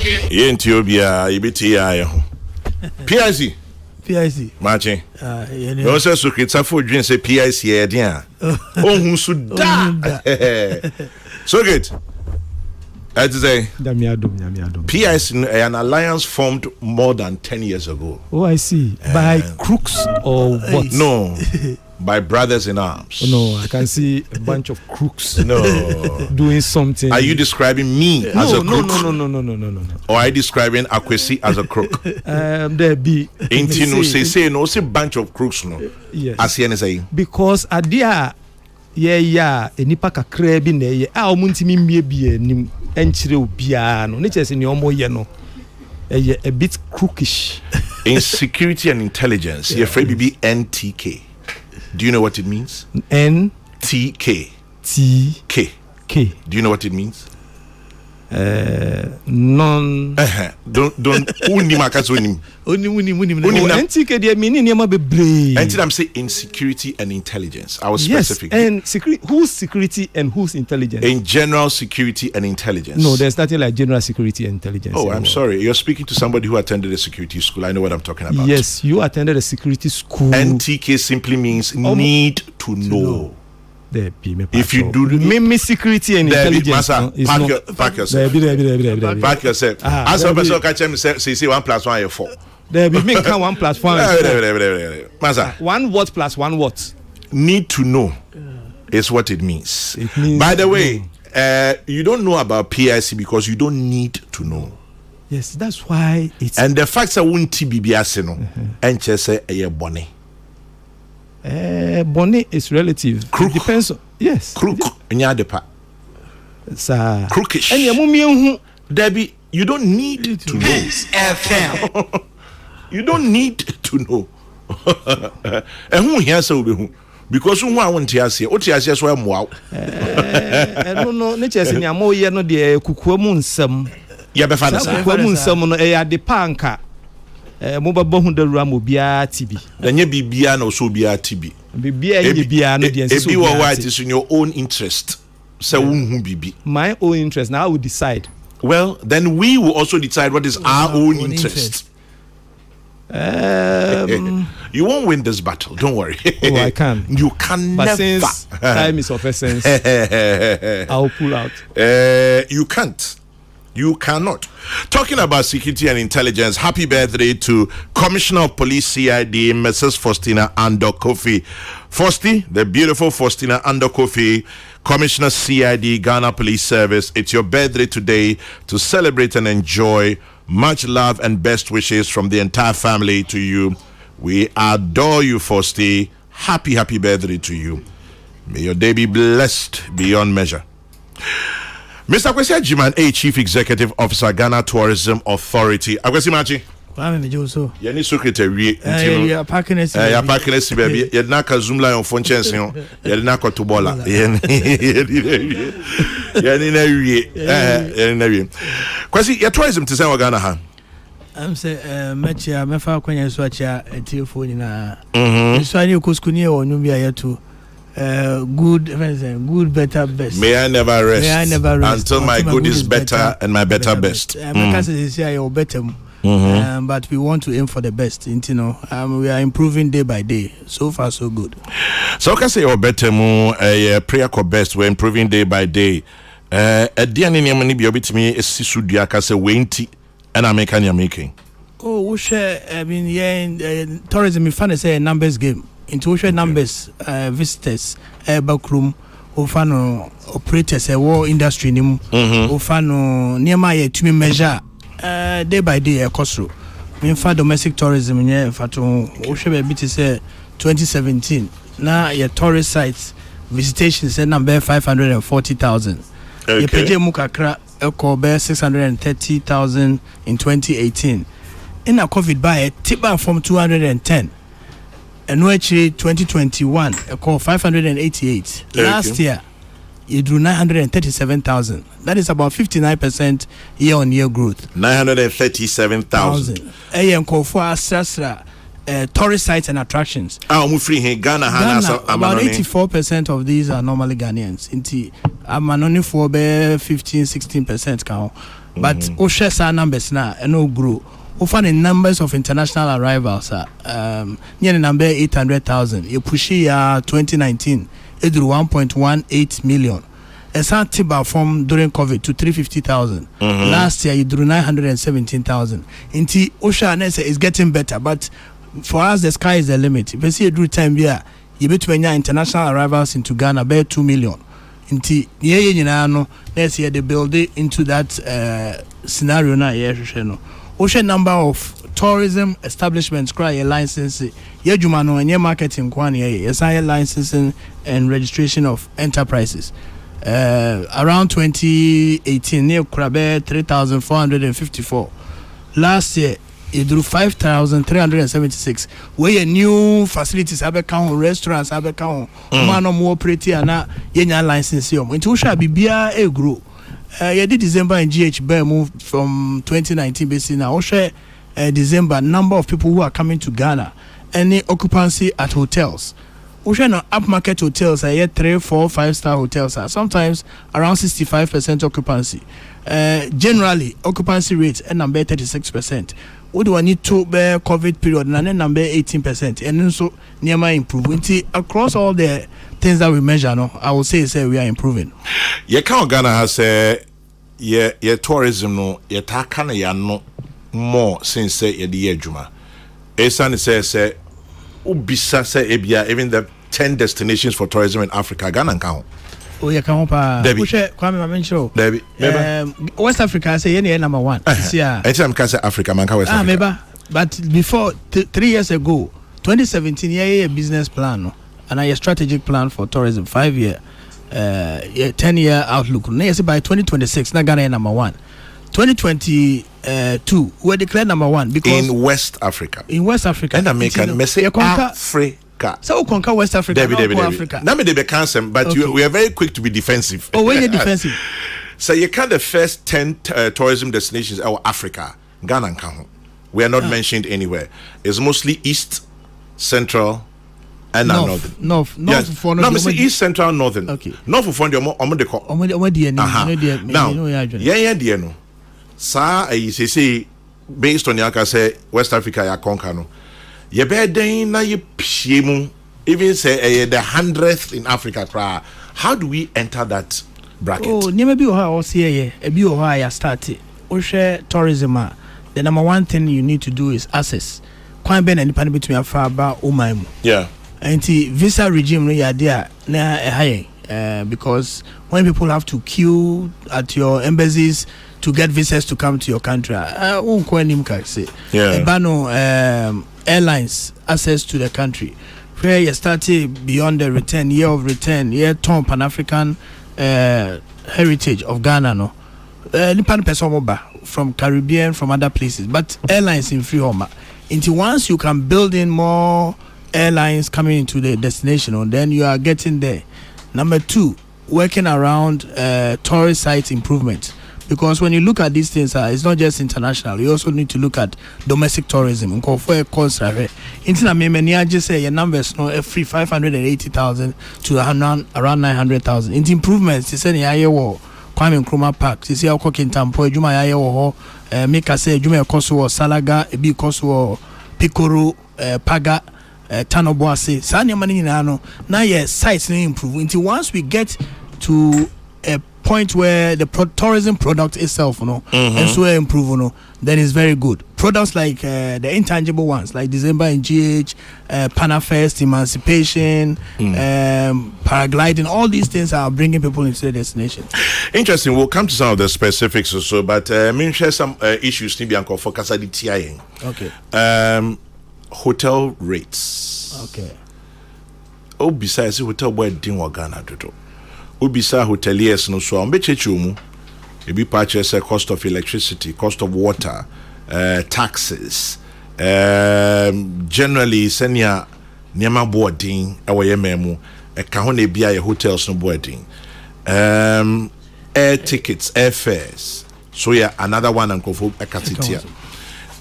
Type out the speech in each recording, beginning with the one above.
Ethiopia, Ibitia. PIC. PIC. Marching. No, sir, so it's a food drink, say PIC, yeah. Oh, who should die? So good. I'd say, PIC, an alliance formed more than 10 years ago. Oh, I see. By crooks or what? No. By brothers in arms. Oh, no, I can see a bunch of crooks. No. Doing something. Are you describing me as a crook? No. Or are you describing Akwesi as a crook? There be. Intino say no, say bunch of crooks no. Yes. As you say. Because adia enipa kakra bi na ye a omuntimi mie bi anim enchire obia no. Ne chese ne omo ye no. A bit crookish. In security and intelligence, you're afraid to be NTK. Do you know what it means? NTK. K. Do you know what it means? Non. Don't. Uni makasuni. NTK they meaning niam be brave. Until I'm saying in security and intelligence. I was specific. Yes, and whose security and whose intelligence? In general security and intelligence. No, there's nothing like general security and intelligence. Oh, anymore. I'm sorry. You're speaking to somebody who attended a security school. I know what I'm talking about. Yes, you attended a security school. NTK simply means need to know. If you do me security and intelligence, pack yourself. Pack yourself. As a person catch me say 1 + 1 is 4. There be me can 1 + 1. Masa. 1 what plus 1 what? Need to know is what it means. By the way, you don't know about PIC because you don't need to know. Yes, that's why it's. And the facts are won't be no. And just say a bonnet. Bonnet is relative. Crook. It depends on, yes. Crook. Nyadepa. Sa. Crookish. And Debbie, you don't need to know. FM. You don't need to know. And who hears so because who want to hear what you say so am wow. No, nature say nyamo ye no de kukuamu nsam. Ya be fa na sa. Kukuamu nsam no e ade panka. Mo babo hu da rua mo bia tibi. Na nye bibia na so bia tibi. Bibia ye bia no de nso. Ebi wo why it is in your own interest. Say who bibi. My own interest. Now I will decide. Well, then we will also decide what is our own interest. You won't win this battle. Don't worry. Oh, I can. You can but never. Since time is of essence, I'll pull out. You can't. You cannot. Talking about security and intelligence, happy birthday to Commissioner of Police CID, Mrs. Faustina Ando-Kofi. Fosti, the beautiful Faustina Ando-Kofi, Commissioner CID, Ghana Police Service. It's your birthday today to celebrate and enjoy. Much love and best wishes from the entire family to you. We adore you, Fosti. Happy birthday to you. May your day be blessed beyond measure. Mr. Kwesi Ajiman, Chief Executive Officer, Ghana Tourism Authority. Akwesi Machi. Yeni secretary. Yeah, packing it. Yeah, packing it, baby. You're not a Zoom line on phone chance. You're not going to bola. Kwesi, your tourism to say Ghana. I'm say mecha mefa kwanya so acha etiefo nyina. So ani okuskuni o nyumbi ayeto. Good, better, best. May I never rest until my good is better and my better best. Because it's your better. But we want to aim for the best. You know, we are improving day by day. So far, so good. So can say your better prayer for best. We're improving day by day. At the end of the day, bit me is Sisudia can say wenti and I'm making. Oh, we share. I mean, yeah, tourism. If I say a numbers game. Into numbers, visitors, backroom, ofano operators, war industry, ofano nearby to measure day by day a cost. In fact, domestic tourism in fact, bit is 2017. Now, your tourist sites visitations number 540,000. Your PJ Mukakra Kobe 630,000 in 2018. In a COVID by a tip from 210. And actually 2021 a call 588. Last year you drew 937,000. That is about 59% year-on-year growth. 937,000. And call for Sasra tourist sites and attractions. Ghana, about 84% of these are normally Ghanaians. I'm only for 15-16% count. but share some numbers now and no grow. We find the numbers of international arrivals near the number 800,000. You push here 2019 it drew 1.18 million. It's not tiba from during COVID to 350,000. Last year you drew 917,000. Inti Osha is getting better, but for us the sky is the limit. If you see a drew time here, you bet when international arrivals into Ghana about 2 million. Inti next year they build it into that scenario now. Ocean number of tourism establishments cry a license. Jumano and marketing licensing and registration of enterprises. Around 2018, near Krabe 3,454. Last year, it drew 5,376. Where your new facilities have account, restaurants have account, man more pretty and now yenya license. Into shall be beer a grow. Yeah, December in GH Bear moved from 2019 basically now. December number of people who are coming to Ghana. Any occupancy at hotels. No upmarket hotels are yet 3, 4, 5-star hotels are sometimes around 65% occupancy. Generally, occupancy rates and number 36%. What do I need to bear COVID period and number 18%? And so near my improvement across all the things that we measure. No, I will say we are improving. Yeah, Ghana has yeah tourism no yeah takana ya no more since the year Juma. Esan says ubisa say ebia even the 10 destinations for tourism in Africa Ghana count. Oh yeah, come on. Debbie. West Africa say any number 1. Yeah. Anytime can say Africa, man West Africa. But before 3 years ago, 2017, a business plan, no? And a strategic plan for tourism, 5-year, 10-year outlook. By 2026, na Ghana number 1. 2022, we declared number 1 because in West Africa. And American message Africa. So we conquer West Africa, Africa. Now me they cancel, but okay. We are very quick to be defensive. Oh, when you're defensive. So you count the first 10 tourism destinations our Africa, Ghana and Kaho. We are not mentioned anywhere. It's mostly East, Central, and Northern. North. No, me say East, Central, Northern. Okay. North for the Now, no. Sa I say based on yaka say West Africa ya conquer no. Ye be den na ye piemu even say the 100th in Africa cry. How do we enter that bracket? Oh, never be how see e bi o ya start. O share tourism. The number 1 thing you need to do is access. Kwan be na nipa between afa ba o man mu. Yeah. Anti visa regime no ya there na high because when people have to queue at your embassies to get visas to come to your country, airlines access to the country where you started beyond the return year of return year term Pan-African heritage of Ghana no from Caribbean, from other places, but airlines in free home. Until once you can build in more airlines coming into the destination, then you are getting there. Number 2, working around tourist site improvement. Because when you look at these things, it's not just international. You also need to look at domestic tourism. For a concert, I just say your numbers no free 580,000 to around 900,000. It's improvements. It's any higher war. Kwame Nkrumah Park. You see how cooking tampo. Juma higher war. Make us say Juma Kosovo Salaga. Ebi Kosovo Pikoro Paga. Tanoboase. Sanya mani nano. Now your sites need improve. Until once we get to a point where the tourism product itself, and so improve, then it's very good. Products like the intangible ones, like December in GH, Panafest, Emancipation, paragliding, all these things are bringing people into the destination. Interesting. We'll come to some of the specifics or so, but me share some issues for Kasadi TIing. Okay. Hotel rates. Okay. Oh, besides hotel boy ding Ghana dodo. Ubisa hoteliers no so ambechechumu ebi purchase cost of electricity, cost of water, taxes, generally senior niema boarding awoye memu ka ho na bia hotels no boarding, air tickets, airfares, so yeah another one and kofo akatitia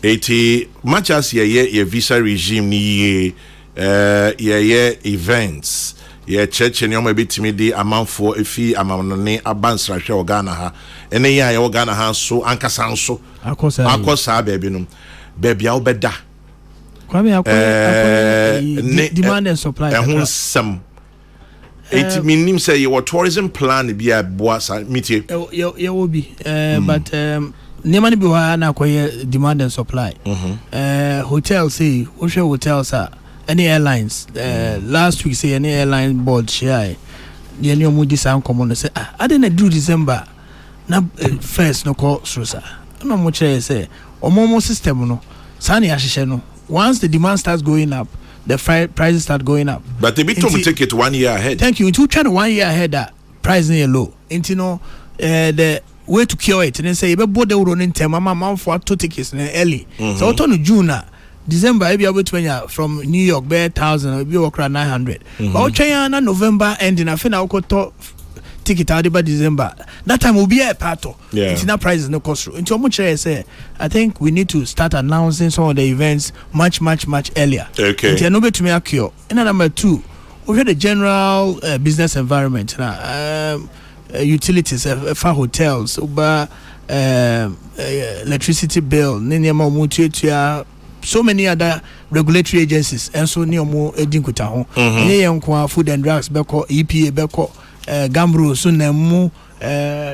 80 much as ye visa regime ni ye events ye church ni omo betimi di amanfo efi amanone abansra hwe Ghana ha ene ya ye Ghana ha so ankasa nso akosa baby no baby a obeda kwame demand and supply ehun sam it meaning say your tourism plan be a boasa metie ye will be but nemani bi wa na akoye demand and supply hotels say hotels are any airlines last week say any airline board share the any omu dis am common say I didn't do December na first no call so no mo chere say omo system no sani ahihye no once the demand starts going up the prices start going up but they be to take it 1 year ahead. Thank you. Into try 1 year ahead that price is low into no the way to cure it and then say you board the running time mama for 2 tickets early so autumn June December I be able to from New York be 1,000 be work around 900 but China November ending I think I go to ticket out by December that time will be a part of it's not prices no cost through into much I say I think we need to start announcing some of the events much earlier okay no to me a cure and number 2 we had the general business environment utilities for hotels electricity bill so many other regulatory agencies and so near more edinkuta ho food and drugs beko EPA beko Gambro so nemu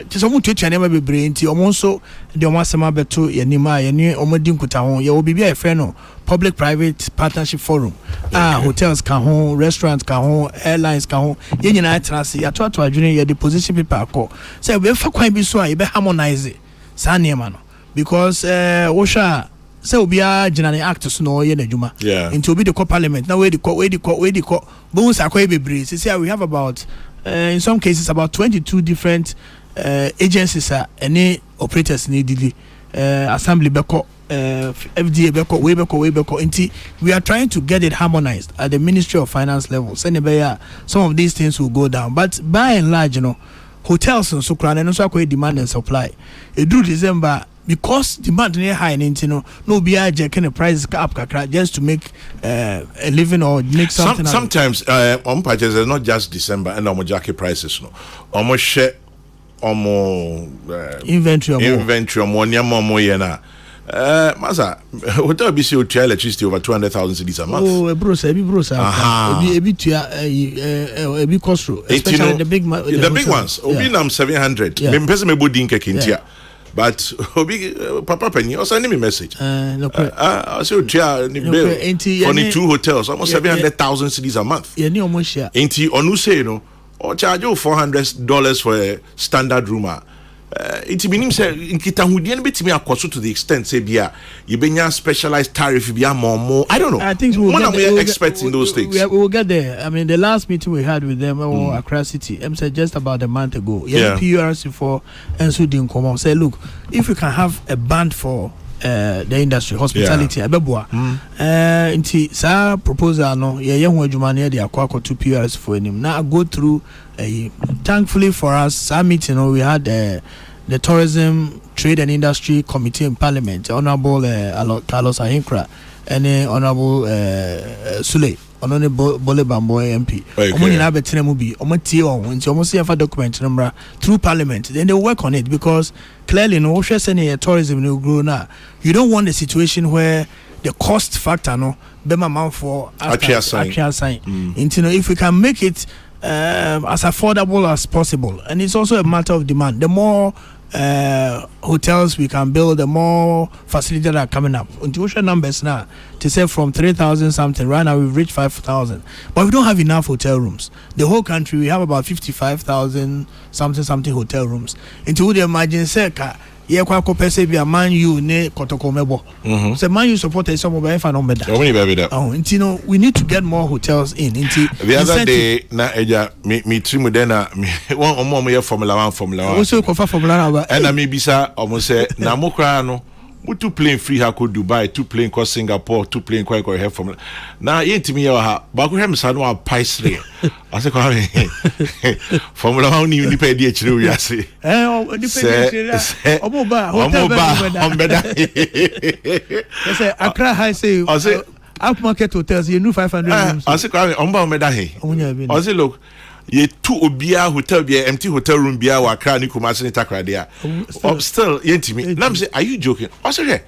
tisomu twetwa ne be bre nti omo so de omo asema beto yanima yani omo dinkuta ho ye obi bia e fe no public private partnership forum hotels ka ho restaurants ka ho airlines ka ho ye nyina trase ya to adwene ye the position people akọ say we fa kwan bi so a ye be harmonize sa niema no because wo sha say obi a general act so no ye na djuma into obi the parliament now we the bonus akọ be bre say we have about in some cases about 22 different agencies any operators needed assembly beko FDA beko we beko we are trying to get it harmonized at the Ministry of Finance level some of these things will go down but by and large hotels and so and so demand and supply it do December because demand is high no be can the prices up just to make a living or make something sometimes on purchases is not just December and jacket prices no almost share inventory yena masa hotel be see electricity over 200,000 cedis a month bro ebi cost especially the big ones obi nam 700 me person me body nke kintia but obi papa penny or send me message I say bill for the 2 hotels almost 700,000 cedis a month ni omo share enti onu say no or charge you $400 for a standard room it means say nkita hudien betimi akoso to the extent say bia you benya specialized tariff bia more I don't know. I think we're expecting those things. We will get there. I mean the last meeting we had with them Accra City said just about a month ago PURC for and so didn't come say look if we can have a band for the industry hospitality abeboa nti sa proposal no ye ho adwuma na dey akwa to PRS for him now go through thankfully for us some meeting we had the tourism trade and industry committee in parliament honorable Carlos Ahinkra and honorable Sule onone Bole Bambo MP omo nyina betena mu bi omo tie on nti omo see for document number through parliament then they work on it because clearly no share say tourism no grow now you don't want a situation where the cost factor no be man for actual sign nti no if we can make it as affordable as possible and it's also a matter of demand the more hotels we can build the more facilities that are coming up until numbers now to say from 3,000 something right now we've reached 5,000 but we don't have enough hotel rooms the whole country we have about 55,000 something hotel rooms until the imagine say ye kwa ko pese bia Man U ne Kokrokoo mebo say Man U supporters some be fa no beda nti no we need to get more hotels in nti the other day na eja me trimu den na one omo ye Formula 1 we so ko fa Formula 1 and na me bisa omo say na mo kra no we 2 plane free ha ko Dubai 2 plane ko Singapore 2 plane ko here Formula na ye ntimi ye ha ba ko hem sa no a paisre ase ko ha Formula 1 ni pa di akire wi ase ni pa di akire omo ba hotel beda say Accra high say upmarket hotels you know 500 rooms. I say omba omeda he. I say look, ye two obia hotel be empty hotel room bia wa kra ni Kumasi ni takra dia. Still yentimi. Now say are you joking? I say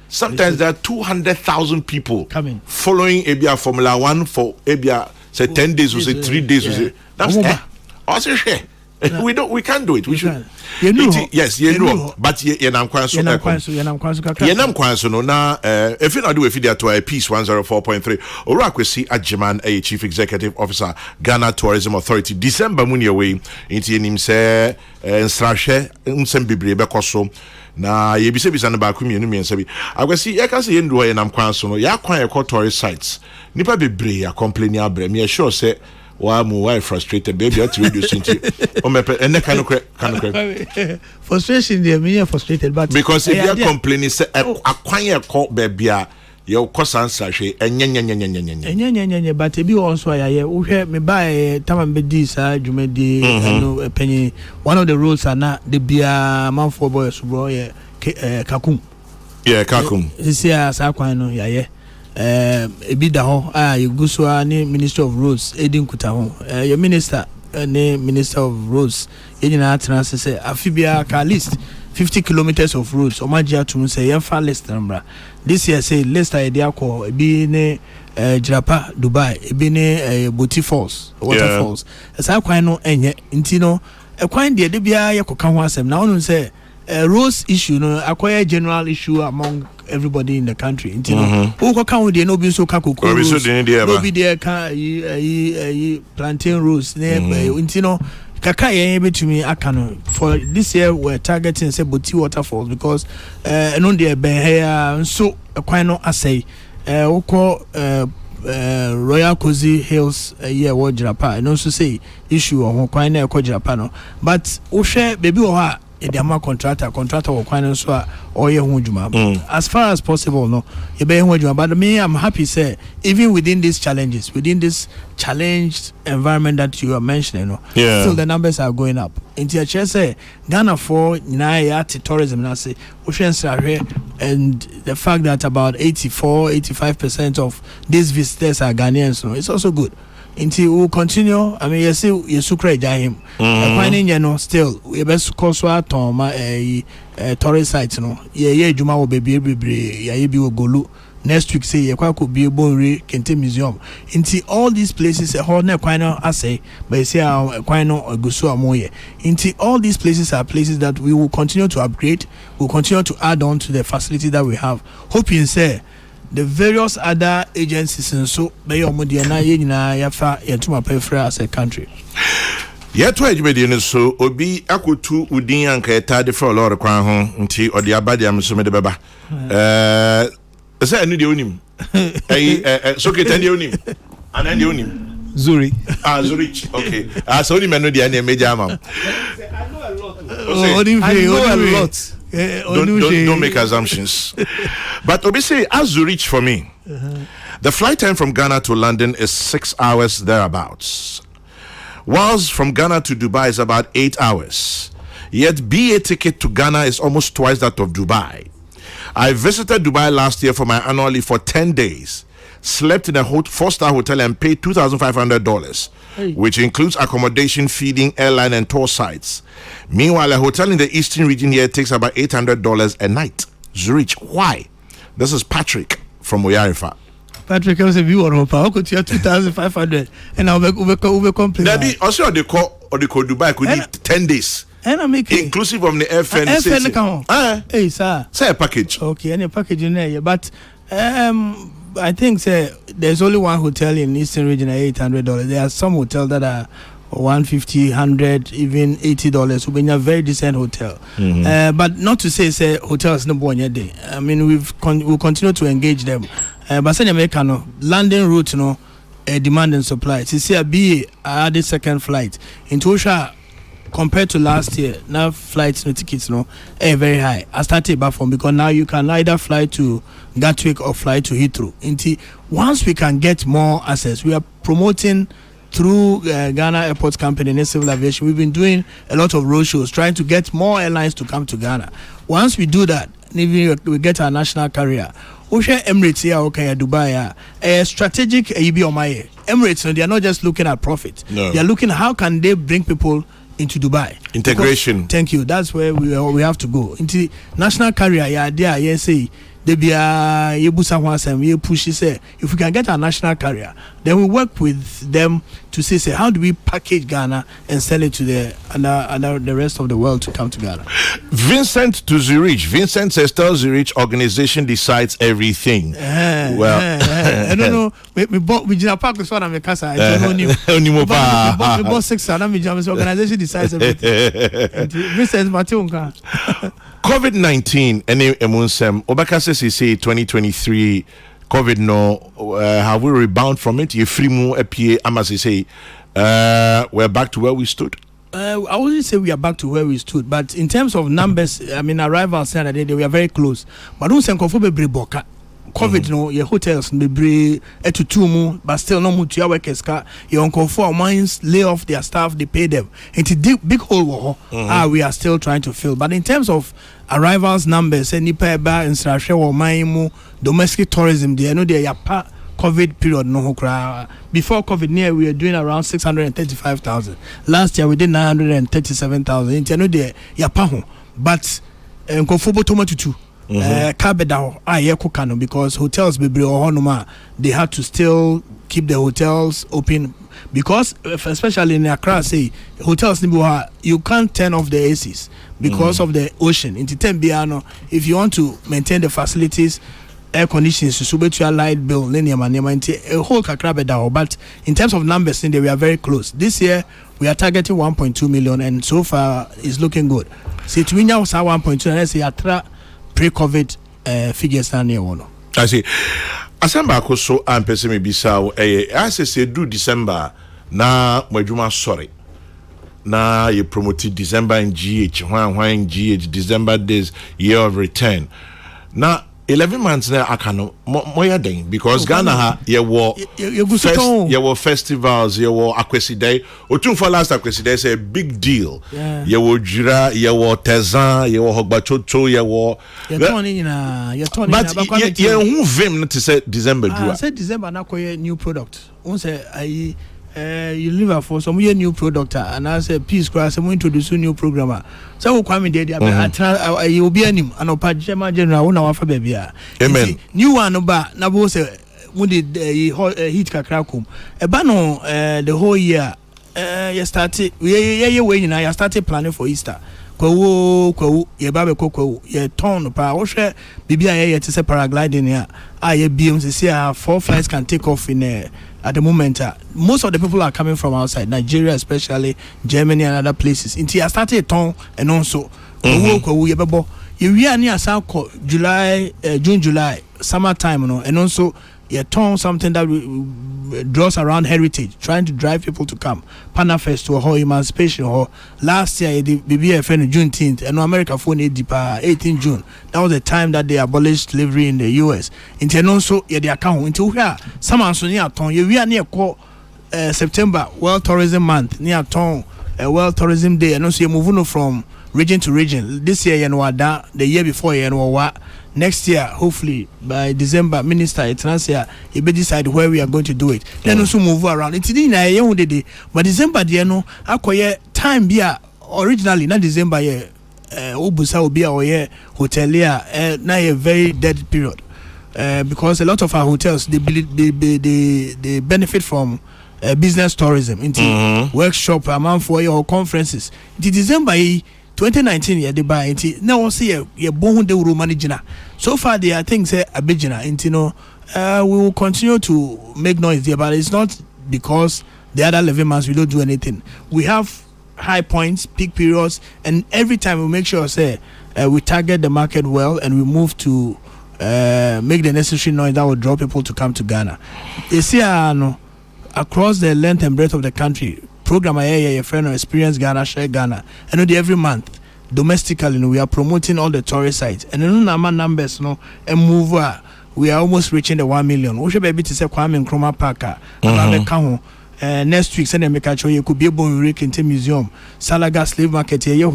sometimes there are 200,000 people coming following Abia Formula 1 for Abia say 10 days or say 3 days or say that's I say we can't do it. We should. Yes, you know, but you nam kwanso no na if you not do a video to a piece 104.3 ora kwesi Ajiman a chief executive officer Ghana Tourism Authority December muni away into nim say nsrahwe nsem bebre bekoso na ye bisa bisa na ba ku mienu miensa bi akwesi ye ka say ndu ye nam kwanso no ya kwan ye tourist sites nipa bebre ya complain ya bre me sure say why frustrated baby at radio city and frustration they me frustrated but because if you are complaining say akwan call baby your cause answer she enya but e be also ya wo hwe me buy time be this dwumadi no penny one of the rules are na the bia man for boy so bro kakum this year sa kwan no ya ebi da ho you go so any minister of roads edin kuta ho your minister any minister of roads edina trans say afibia ka list 50 kilometers of roads o magia to say yemfa list number this year say list idea ko ebi ne Jirapa Dubai ebi ne Boti Falls waterfalls asa kwan no enye nti no kwan de bia yekoka ho asem na onu say roads issue no acquire general issue among everybody in the country. You know, who can we no be so Kokrokoo. No be there can plantain roads. You know, kaka ye between Akan for this year we're targeting say Boti waterfalls because no there ben here so quite no assay we call Royal Cozy Hills year what Jirapa and also say issue on quite na ko Jirapa no but we share baby o the amount contractor or quite so or as far as possible no but me I'm happy say even within these challenges within this challenged environment that you are mentioning no still the numbers are going up into a chair say Ghana for tourism na say and the fact that about 85% of these visitors are Ghanaians so it's also good until we continue. I mean, you see, you sukra him. Finding you know still we best cause what tourist sites no. Yeah, Juma will be yeah, be golu. Next week say you could be Bonre Kente Museum. Until all these places a whole ne quite no assay, but you say quite no gusu amoye. Until all these places are places that we will continue to upgrade. We'll continue to add on to the facility that we have. Hoping say the various other agencies and so be omodia na ye nyina yafa yetuma pefra as a country yeto adwumedi so obi akotu udin anka etade for lord kwan ho nti odi abade am so me de beba say anu de onim so ketan de onim anan de onim Zurich okay so onim anu de na meja am I know a lot. Don't make assumptions. But obviously, as Zurich for me, the flight time from Ghana to London is 6 hours thereabouts. Whilst from Ghana to Dubai is about 8 hours. Yet BA ticket to Ghana is almost twice that of Dubai. I visited Dubai last year for my annual leave for 10 days. Slept in a 4-star hotel and paid $2,500. Which includes accommodation, feeding, airline, and tour sites. Meanwhile, a hotel in the eastern region here takes about $800 a night. Zurich, why? This is Patrick from Oyarifa. Patrick, I was a viewer of how could you have 2,500 and I'll be complaining. Maybe also they call Dubai could need 10 days. And I make inclusive of the FN. Hey, sir. Say a package. Okay, any package in there, but I think there's only one hotel in Eastern region at $800. There are some hotels that are $150, $100, even $80. We've been a very decent hotel. But not to say hotels no one day. I mean we'll continue to engage them. But say America no landing route no demand and supply. See a be added second flight into Osha. Compared to last year, now flights no tickets no very high. I started back from because now you can either fly to Gatwick or fly to Heathrow. Until once we can get more access, we are promoting through Ghana Airports Company and Civil Aviation. We've been doing a lot of road shows trying to get more airlines to come to Ghana. Once we do that, maybe we get our national carrier. Osha Emirates here, okay, Dubai, strategic EB Emirates, they are not just looking at profit. No. They are looking at how can they bring people into Dubai. Integration. Because, thank you. That's where we have to go. Into national carrier, yeah, there, yeah, say they be you push say if we can get a national carrier, then we work with them to say how do we package Ghana and sell it to the rest of the world to come to Ghana. Vincent to Zurich. Vincent says tell Zurich organization decides everything. Well, I don't know. We bought park this one and casa. I don't know. We bought 6 and organization decides everything. Vincent Matunga. COVID-19 any emunsem Obaka says he say 2023 COVID no have we rebound from it? You free mu apie amasi say we're back to where we stood. I wouldn't say we are back to where we stood, but in terms of numbers, I mean arrivals Saturday we are very close. But don't say be boka. COVID no your hotels be to 2 mu but still no mu to your workers car your uncle 4 mines lay off their staff, they pay them. It's a big hole we are still trying to fill. But in terms of arrivals numbers and nipa ba insrahwe or mine domestic tourism they know they are COVID period no kra. Before COVID near we were doing around 635,000. Last year we did 937,000. Into know they ya pa ho. But nkofo botomo tutu because hotels they had to still keep the hotels open because especially in Accra say hotels you can't turn off the ACs because of the ocean. In Tembiano, if you want to maintain the facilities, air conditioning, so your light bill, a whole kakra. But in terms of numbers, we are very close. This year we are targeting 1.2 million, and so far it's looking good. See, to me now 1.2, and I say pre-COVID figures stand near one. I see. Asamba koso ampese me bisa as say do December na mwadwuma sorry. Na you promoted December in GH when GH December days year of return. Na 11 months na Akan moya den because Ghana ha ye wo festivals ye wo Akwesi Day otun for last Akwesi Day is a big deal. Ye wo jira ye wo tezan ye wo hogbachocho ye wo but ye hu vim not to say December do. I said December na koye new product. Won say you live for some new product and I say peace class and we introduce a new programmer. So we come in there you will be anim and opajema general one our baby. Amen. New one about na bo say when did heat kakrakum. Ebano the whole year you started you started planning for Easter. Kwa ye babe kwa ye ton pa wo hwe bibia ye te se paragliding ya ye biem se 4 flights can take off in at the moment. Most of the people are coming from outside Nigeria, especially Germany and other places. Until I started a ton and also ye bebo ye we are near South July June July summertime and also ye ton something that draws around heritage, trying to drive people to come. Panafest to a whole emancipation hall. Last year the BBFN Juneteenth and America phone 18 June. That was the time that they abolished slavery in the US. Into also ye the account into here someone so near ton we are near September World Tourism Month near ton World Tourism Day and also you moving from region to region. This year you know that the year before you know what. Next year, hopefully by December, Minister Etransia, he be decide where we are going to do it. Then also move around. It's in a year day, but December, you know, acquire time be originally not December year. Obusa will be our year hotelier. Now a very dead period because a lot of our hotels they benefit from business tourism into workshop, amount for your conferences. The December 2019 yeah they buy it now see ye bon de ro managina so far there are things abigina and you know we will continue to make noise there but it's not because the other 11 months we don't do anything. We have high points, peak periods, and every time we make sure say we target the market well and we move to make the necessary noise that will draw people to come to Ghana. You see across the length and breadth of the country program your friend Experience Ghana, Share Ghana. I know every month domestically we are promoting all the tourist sites and numbers and move we are almost reaching the 1 million. We should be able to say Kwame Nkrumah Park next week send make you could be able to into museum Salaga slave market here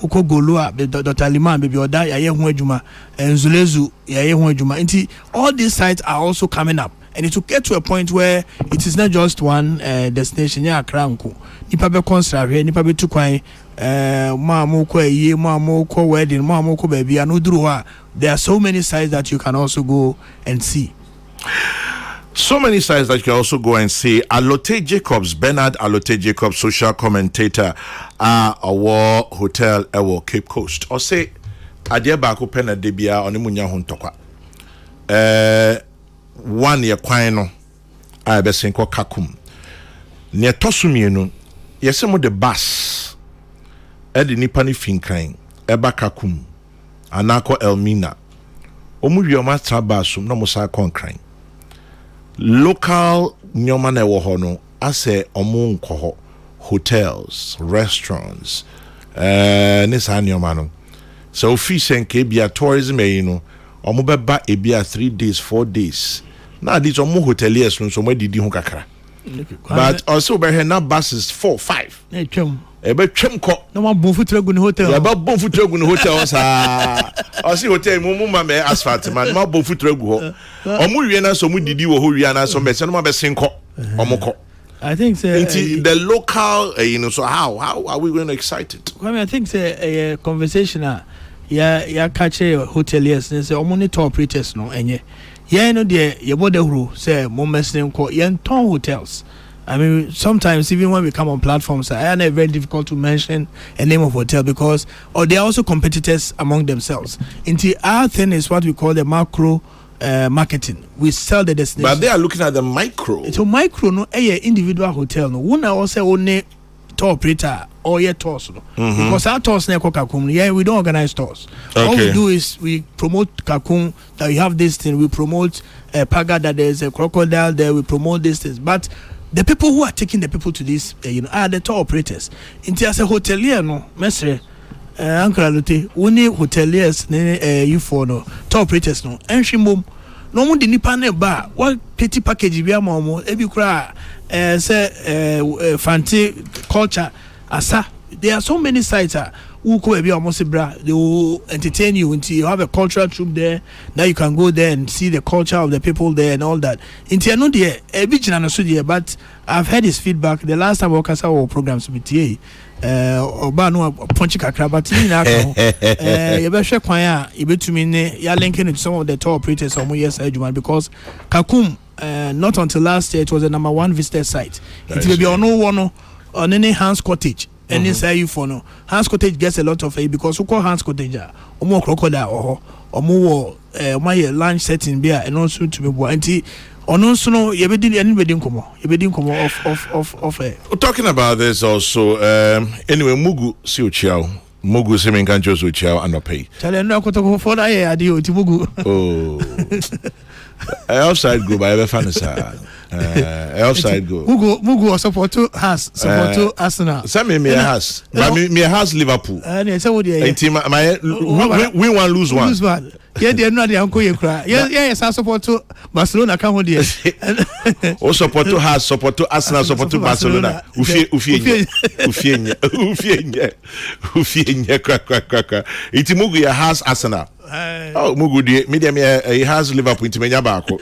uko golua Dr. Liman baby oda yaye ho adwuma Nzulezu yaye ho adwuma nti all these sites are also coming up and it will get to a point where it is not just one destination ya Accra nko nipa be construct nipa be tu kwan ma mo ko aye ma mo ko wedding ma mo ko baby anoduru ho there are so many sites that you can also go and see. So many sites that you can also go and see. Alote Jacobs, Bernard Alote Jacobs, social commentator, our hotel ewo Cape Coast. Or say, adia bako pena debia onimunya huntokwa. One year kwano, I be senko kakum. Near Tosumienu, yesemo de bus. Edi nipani finkrain, eba kakum, anako Elmina. Omu yoma trabasum no musa konkrain. Local nyoma ewo ho no ase omo nko hotels, restaurants, ne sa nyoma no so official nke bia tourism no omo beba e bia 3 days 4 days na this omo hoteliers no so mo didi ho kakra but also be here na buses 4 5 e twem ebe twem ko no ma bon futregu ni hotel ya ba bon futregu ni hotel sa o si hotel mu ma me asphalt man ma bon futregu ho omu wie na so mu didi wo ho wie na so me se no ma be senko omoko. I think the local so how are we going to excite it? I think a conversation ya catch hoteliers and say omoni tour operators no enye yeah no there ye bode huru say mo mesne ko yen ton hotels. I mean, sometimes even when we come on platforms, I find it very difficult to mention a name of hotel because, or they are also competitors among themselves. Into our thing is what we call the macro marketing. We sell the destination. But they are looking at the micro. So micro, no, individual hotel, no. One also only tour operator or your tours, no. Because our tours near Kokrokoo, we don't organize tours. Okay. All we do is we promote Kakum that we have this thing. We promote Paga that there's a crocodile there. We promote this thing, but the people who are taking the people to this, are the tour operators. Into as a hotelier, no, Mestre, Uncle Alote, only hoteliers, you for no tour operators, no, and shimum, no one didn't pan bar. What petty package we are more, every cry, say, fancy culture, asa. There are so many sites. Who could be almost bra? They will entertain you until you have a cultural troupe there. Now you can go there and see the culture of the people there and all that. Until no there, a bit but I've heard his feedback. The last time I was our programs with TA, Obano Ponchi Kakrabati, you better choir, you bet to me, you're linking to some of the tour operators or more yes, because Kakum, not until last year, it was the #1 visitor site. It will be on any Hans Cottage. And inside you for no Hans Cottage gets a lot of aid because who call Hans Cottage or more crocodile or more my lunch setting beer and also to be bounty or no so you be did anybody come off talking about this also anyway Mugu si uchiao Mugu semen kan jozo uchiao and pay tell no ko for that ya di Mugu outside go by ever fan outside go Mugu support to Arsenal some me has but me has Liverpool and so my we won lose one yeah they know the uncle you cry yes I support to Barcelona come on there o support to has support to Arsenal support to Barcelona ufienye it Mugu ya has Arsenal. Oh, Mugu, medium he has Liverpool into Menya Bako.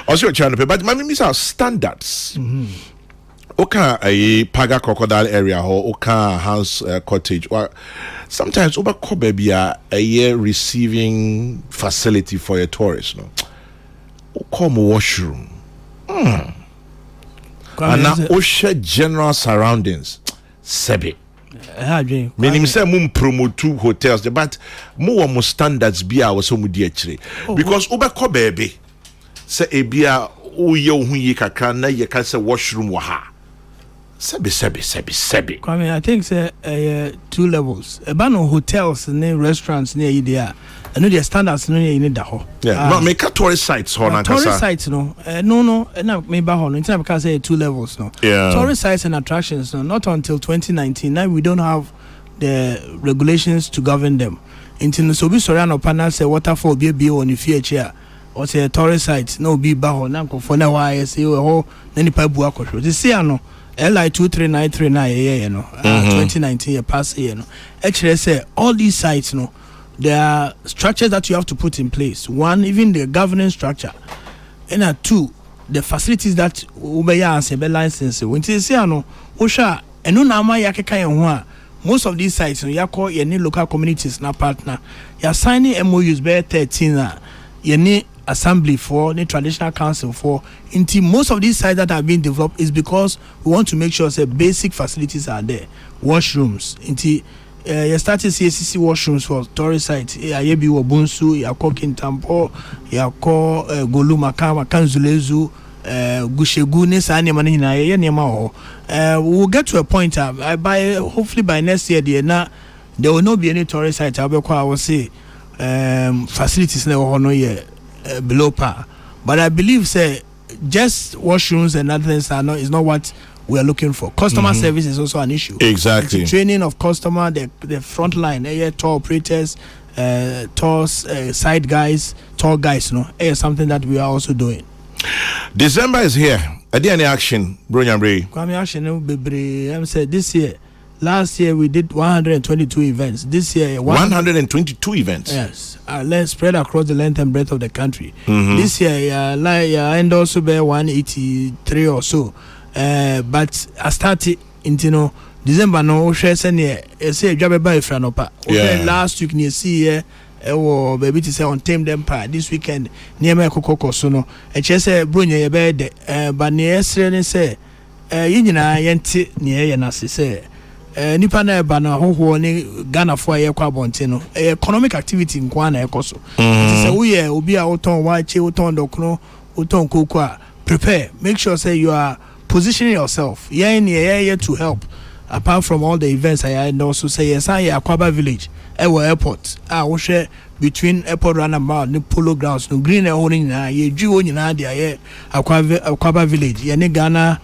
Also, channel, but my misa standards. Oka a Paga Crocodile area or Oka House Cottage. Or sometimes over Kobebia a year receiving facility for a tourist. No, come washroom. And now Osha general surroundings. Sebi. Meaning say mum promote two hotels but more standards be our so mudi actually because obeko baby say e bia uye hu yi kakra na ye ka say washroom wa ha sebi I mean I think say 2 levels no hotels and restaurants near you there I know their standards no you need that ho no make a tourist sites ho na tourist sites no no na me ba ho no instead because say 2 levels no tourist sites and attractions no not until 2019 now we don't have the regulations to govern them until so be sorry no panel say waterfall be on the feature or say tourist sites no be ba ho na for na why say ho na ni pa bu akosho they say no LI 23939 you know 2019 year past year no actually say all these sites no there are structures that you have to put in place. One, even the governance structure, and two, the facilities that ubeya and sebe license. When you say no osha eno na ama ya keka yenwa most of these sites no ya call any local communities na partner ya signing MOUs by 13 any assembly for the traditional council for into most of these sites that are being developed is because we want to make sure say basic facilities are there. Washrooms into you started CACC washrooms for tourist sites. You be Wabunsu, you call Kintampo, you call Golu Makama, Kanzulezu, Gushegu, Nesani Manina, Yenema. We'll get to a point by hopefully by next year there will not be any tourist sites. I will say facilities no below par. But I believe say just washrooms and other things are not is not what we are looking for. Customer service is also an issue. Exactly. The training of customer, the front line, tour operators, tours, side guys, tour guys, is something that we are also doing. December is here. Are there any action, Bronyambre? Kwame action be I'm said this year. Last year we did 122 events. This year 122 events. Yes, let's spread across the length and breadth of the country. This year, and also be 183 or so. But I started into December no share say job by franopa. Last week you see here baby to say on Tame Them Park this weekend near my Kokrokoo so no and she say bronya ye be but near say yina yenti near na say nipa na ba na hoho ni Ghana for ye kwa bonte no economic activity nkwa na ekoso say we obi a woton wache woton dokno woton kokwa prepare make sure say you are positioning yourself here to help apart from all the events and also say yes I Akwaba village airport we share between airport roundabout the polo grounds no green holding na ye juo nyina dia Akwaba village ye ne Ghana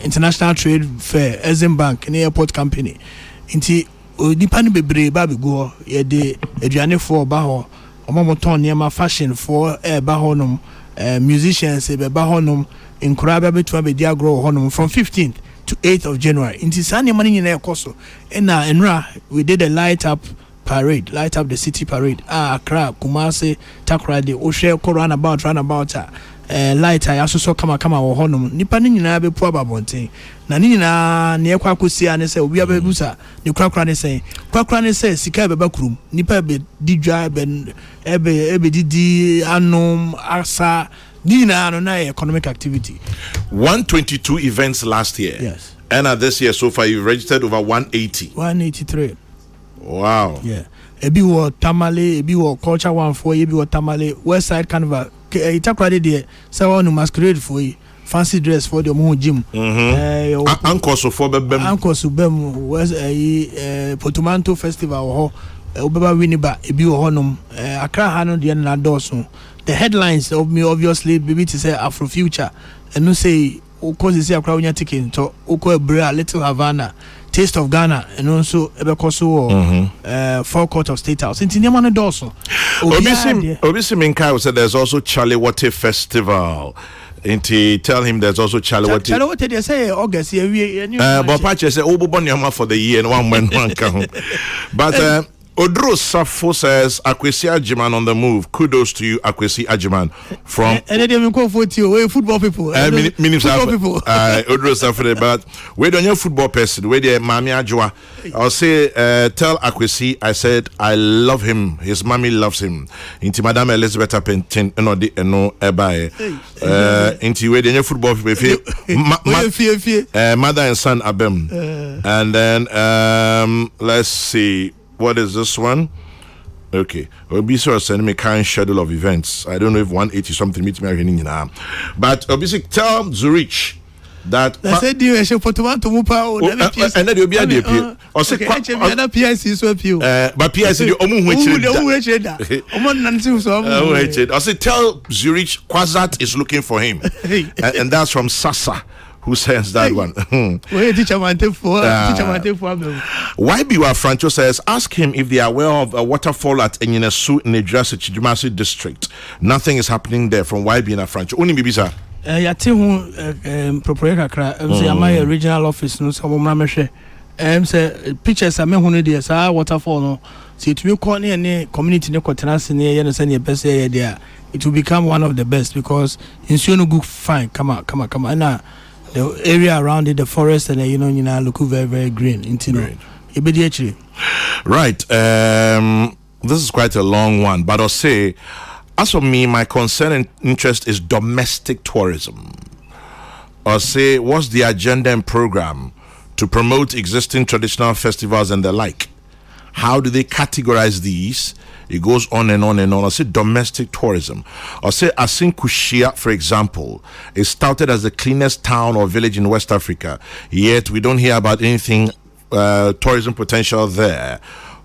international trade fair Exim Bank ne airport company inti odipa no bebre ba bego ye de aduane for ba ho omomoton niema fashion for ba ho nom musicians be ba ho nom in Kuraba between be dia grow honum from 15th to 8th of January. In Tisani money in Ekoso. Enra we did a light up the city parade. Accra, Kumasi, Takrade, Oshe, runabout light I also saw come or honum. Nipani na be poor babonte. Nanina near Kwakusi and say we have a busa. New Kwakrane say Kwakrane says Sika Bakrum, Nipa be Dija ben Ebe Didi Anum Asa. Economic activity. 122 events last year. Yes. And this year so far you've registered over 180. 183. Wow. Yeah. Ebi wo tamale, ebi wo culture 14, ebi wo tamale, West Side Carnival. Itakrade there. So one masquerade for you. Fancy dress for the moon gym. Uncle so for bem. Uncle so bem was Potomanto Festival Obeba Winiba ebi wo honum. Accra hano the na doso. The headlines of me obviously baby to say Afro Future and no say because you see a crowd ticket to Oko Brea Little Havana Taste of Ghana and also Ebekoso forecourt of State House. Into Niamano Dawson. Obisi Minkai said there's also Charlie Water Festival. Tell him there's also Charlie Water. Charlie Water they say August here. But Pache say Obobonyama for the year and one come. But Odro Safo says Akwesi Ajiman on the move. Kudos to you, Akwesi Ajiman. From and then you call for football people. Football people. Odro Safo, but we don't know football person. We the Mami Ajwa. I'll say tell Akwesi I said I love him. His mommy loves him. Inti Madame Elizabeth Pentin no di no ebae. Inti we the football people. Mother and son Abem. And then let's see. What is this one? Okay. Obiso send me kind schedule of events. I don't know if 180 something meets me again now. But Obiso tell Zurich that I said you should put one to Mupa and then you'll be at the or say PIC so few. But PIC the Omu I say tell Zurich Kwazat is looking for him. And that's from Sasa. Who says that one? YBWA Franco says, ask him if they are aware of a waterfall at Enyinasu in the Chijumasi district. Nothing is happening there from YB and Franco. Only Bibisa. yate ho proprietor kakra say my regional office no so mo mra say pictures am hu no dey say waterfall no see to me call ne community ne kwatena ne ye no say ne best ye there it will become one of the best because insuo no good fine come na the area around it the forest and you know look very very green into right. This is quite a long one, but I'll say, as for me, my concern and interest is domestic tourism. I'll say, what's the agenda and program to promote existing traditional festivals and the like? How do they categorize these? It goes on and on and on. I'll say domestic tourism. I'll say Asinkushia, for example, is touted as the cleanest town or village in West Africa, yet we don't hear about anything tourism potential there.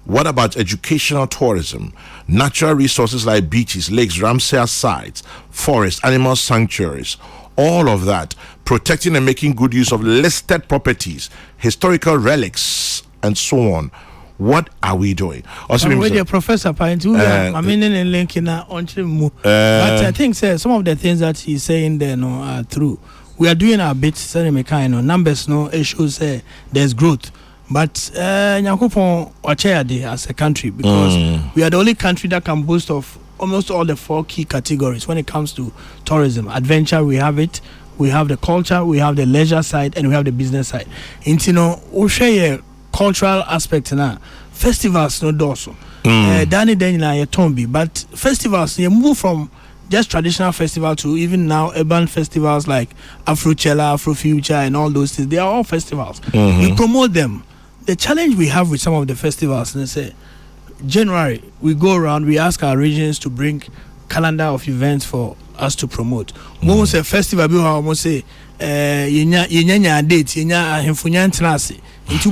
What about educational tourism? Natural resources like beaches, lakes, Ramsar sites, forests, animal sanctuaries, all of that. Protecting and making good use of listed properties, historical relics, and so on. What are we doing? Also, Professor Paintu, I mean, in linking but I think some of the things that he's saying there are true. We are doing our bit, numbers, issues, there's growth. But Nyakopon Ocheyade as a country, because we are the only country that can boast of almost all the 4 key categories when it comes to tourism. Adventure, we have it. We have the culture, we have the leisure side, and we have the business side. We share cultural aspect now. Festivals no doso. Danny Daniel Tombi, but festivals you move from just traditional festival to even now urban festivals like Afrochella, Afrofuture, and all those things. They are all festivals. We promote them. The challenge we have with some of the festivals, let's say January, we go around, we ask our regions to bring calendar of events for us to promote. When say festival, we almost say yenya date, yenya hemfunya ntrase. Into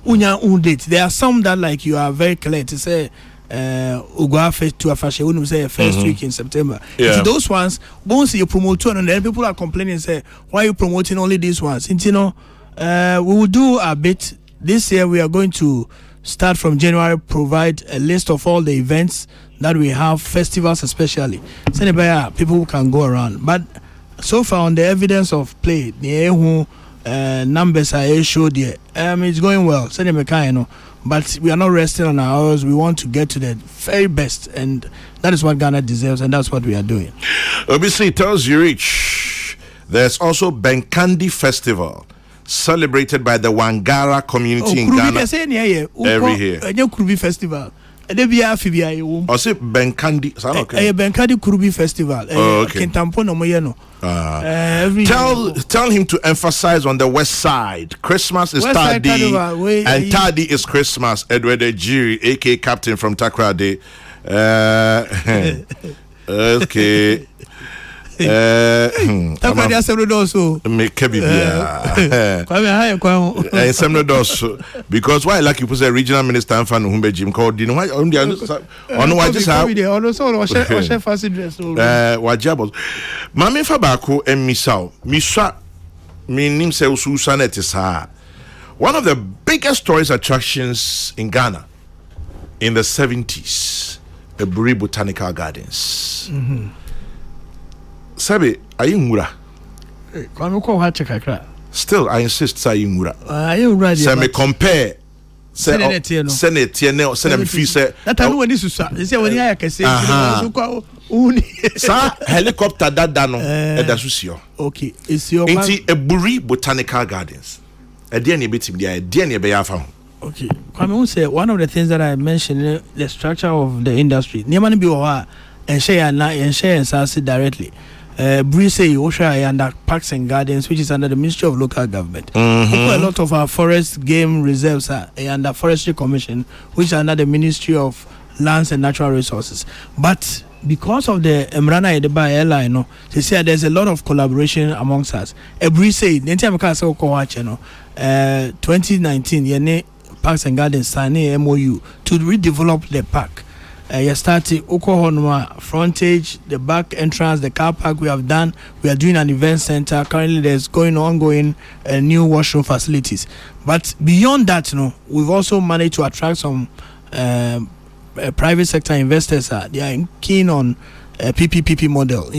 unya date. There are some that like you are very clear to say Ugwa first to Afashe, we say first week in September. Yeah. Those ones, once you promote two, and then people are complaining, say, why are you promoting only these ones? And we will do a bit. This year we are going to start from January, provide a list of all the events that we have, festivals especially. So people can go around. But so far on the evidence of play, the numbers are showed here. It's going well. But we are not resting on ours. We want to get to the very best, and that is what Ghana deserves, and that's what we are doing. Obviously, it tells you rich. There's also Benkandi Festival, celebrated by the Wangara community in Ghana every year. Kurubi Festival. I say Benkandi. Benkandi Kurubi Festival. Tell him to emphasize on the west side. Christmas is Tadi, and Tadi is Christmas. Edward Ejiri, aka Captain from Takrade. Okay. Because why like you put a regional minister and fan who Jim called you know why on I just have wajabos Mami Fabako and Misa meaning Susanet is one of the biggest tourist attractions in Ghana in the 70s, the Buri Botanical Gardens. Sabi, Ayungura. Still, I insist, Sayungura. Say me compare. Senate, that I know when this is. When I can say, helicopter that dano edasusio. Okay, it's your. Inti Eburi Botanical Gardens. A DNA bit him there. DNA be found. Okay, I mean, say one of the things that I mentioned, the structure of the industry. Niamani be oha and share and say directly. Brise Osha under Parks and Gardens, which is under the Ministry of Local Government. A lot of our forest game reserves are under Forestry Commission, which is under the Ministry of Lands and Natural Resources. But because of the Emrana Edeba airline, they say there's a lot of collaboration amongst us. Brise, 2019, Yene Parks and Gardens signed a MOU to redevelop the park. You started Okohonwa frontage, the back entrance, the car park we have done. We are doing an event center. Currently, there's ongoing new washroom facilities. But beyond that, we've also managed to attract some private sector investors. They are keen on PPP model.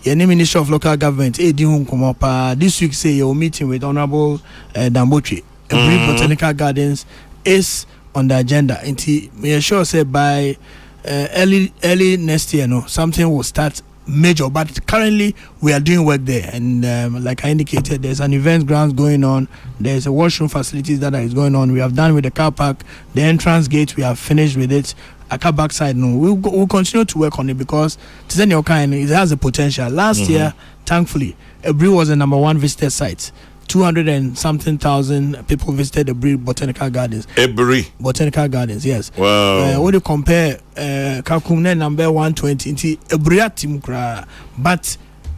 Your Minister of Local Government, Edi Hunkumopa, this week say you're meeting with Honorable Dambochi. Brief Botanical Gardens is on the agenda. And we sure say by early next year, no, something will start major. But currently we are doing work there, and like I indicated, there's an event grounds going on. There's a washroom facilities that is going on. We have done with the car park, the entrance gate. We have finished with it. Aka backside, no, we'll continue to work on it because it has a potential. Last year, thankfully, Ebri was the #1 visitor site. 200 and something thousand people visited the Ebri Botanical Gardens. Ebri Botanical Gardens, yes. Wow. When you compare Kakumne number 120 into Ebri Timukra, but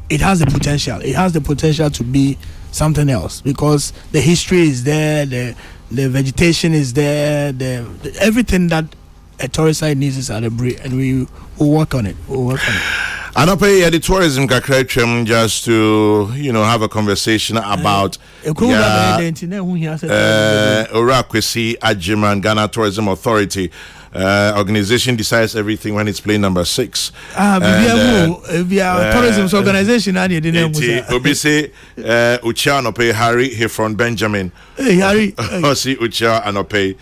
it has the potential. It has the potential to be something else because the history is there, the vegetation is there, everything that a tourist site needs is at Ebri, and we will work on it. And I pay the tourism kakra just to have a conversation about Orakwesi Ajiman Ghana Tourism Authority. Organization decides everything when it's plane number 6. Tourism organization. Obi say Ucha no pay Harry here from Benjamin. Hey Harry. See Ucha and pay.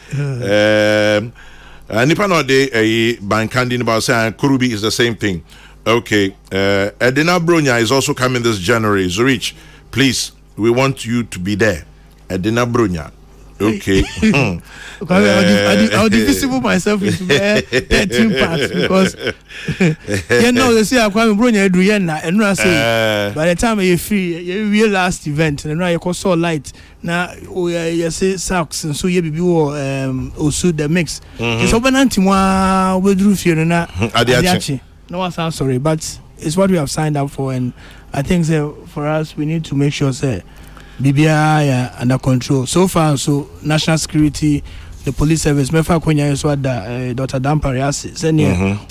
Nipa no de bankandi about saying Kurubi is the same thing. Okay, Edina Bronya is also coming this January. Zurich, please, we want you to be there. Edina Bronya. Okay. I'll divisible myself into 13 parts because they say I'm coming Bronya Adriana and I say by the time you're free, you last event and now you call so light. Now you say socks and so you be also the mix. It's open anti-wa we drew fear na Adiachi. No, I'm sorry, but it's what we have signed up for, and I think for us we need to make sure BBI under control. So far, so national security, the police service, Mefa Konya is what Dr. Dampari said.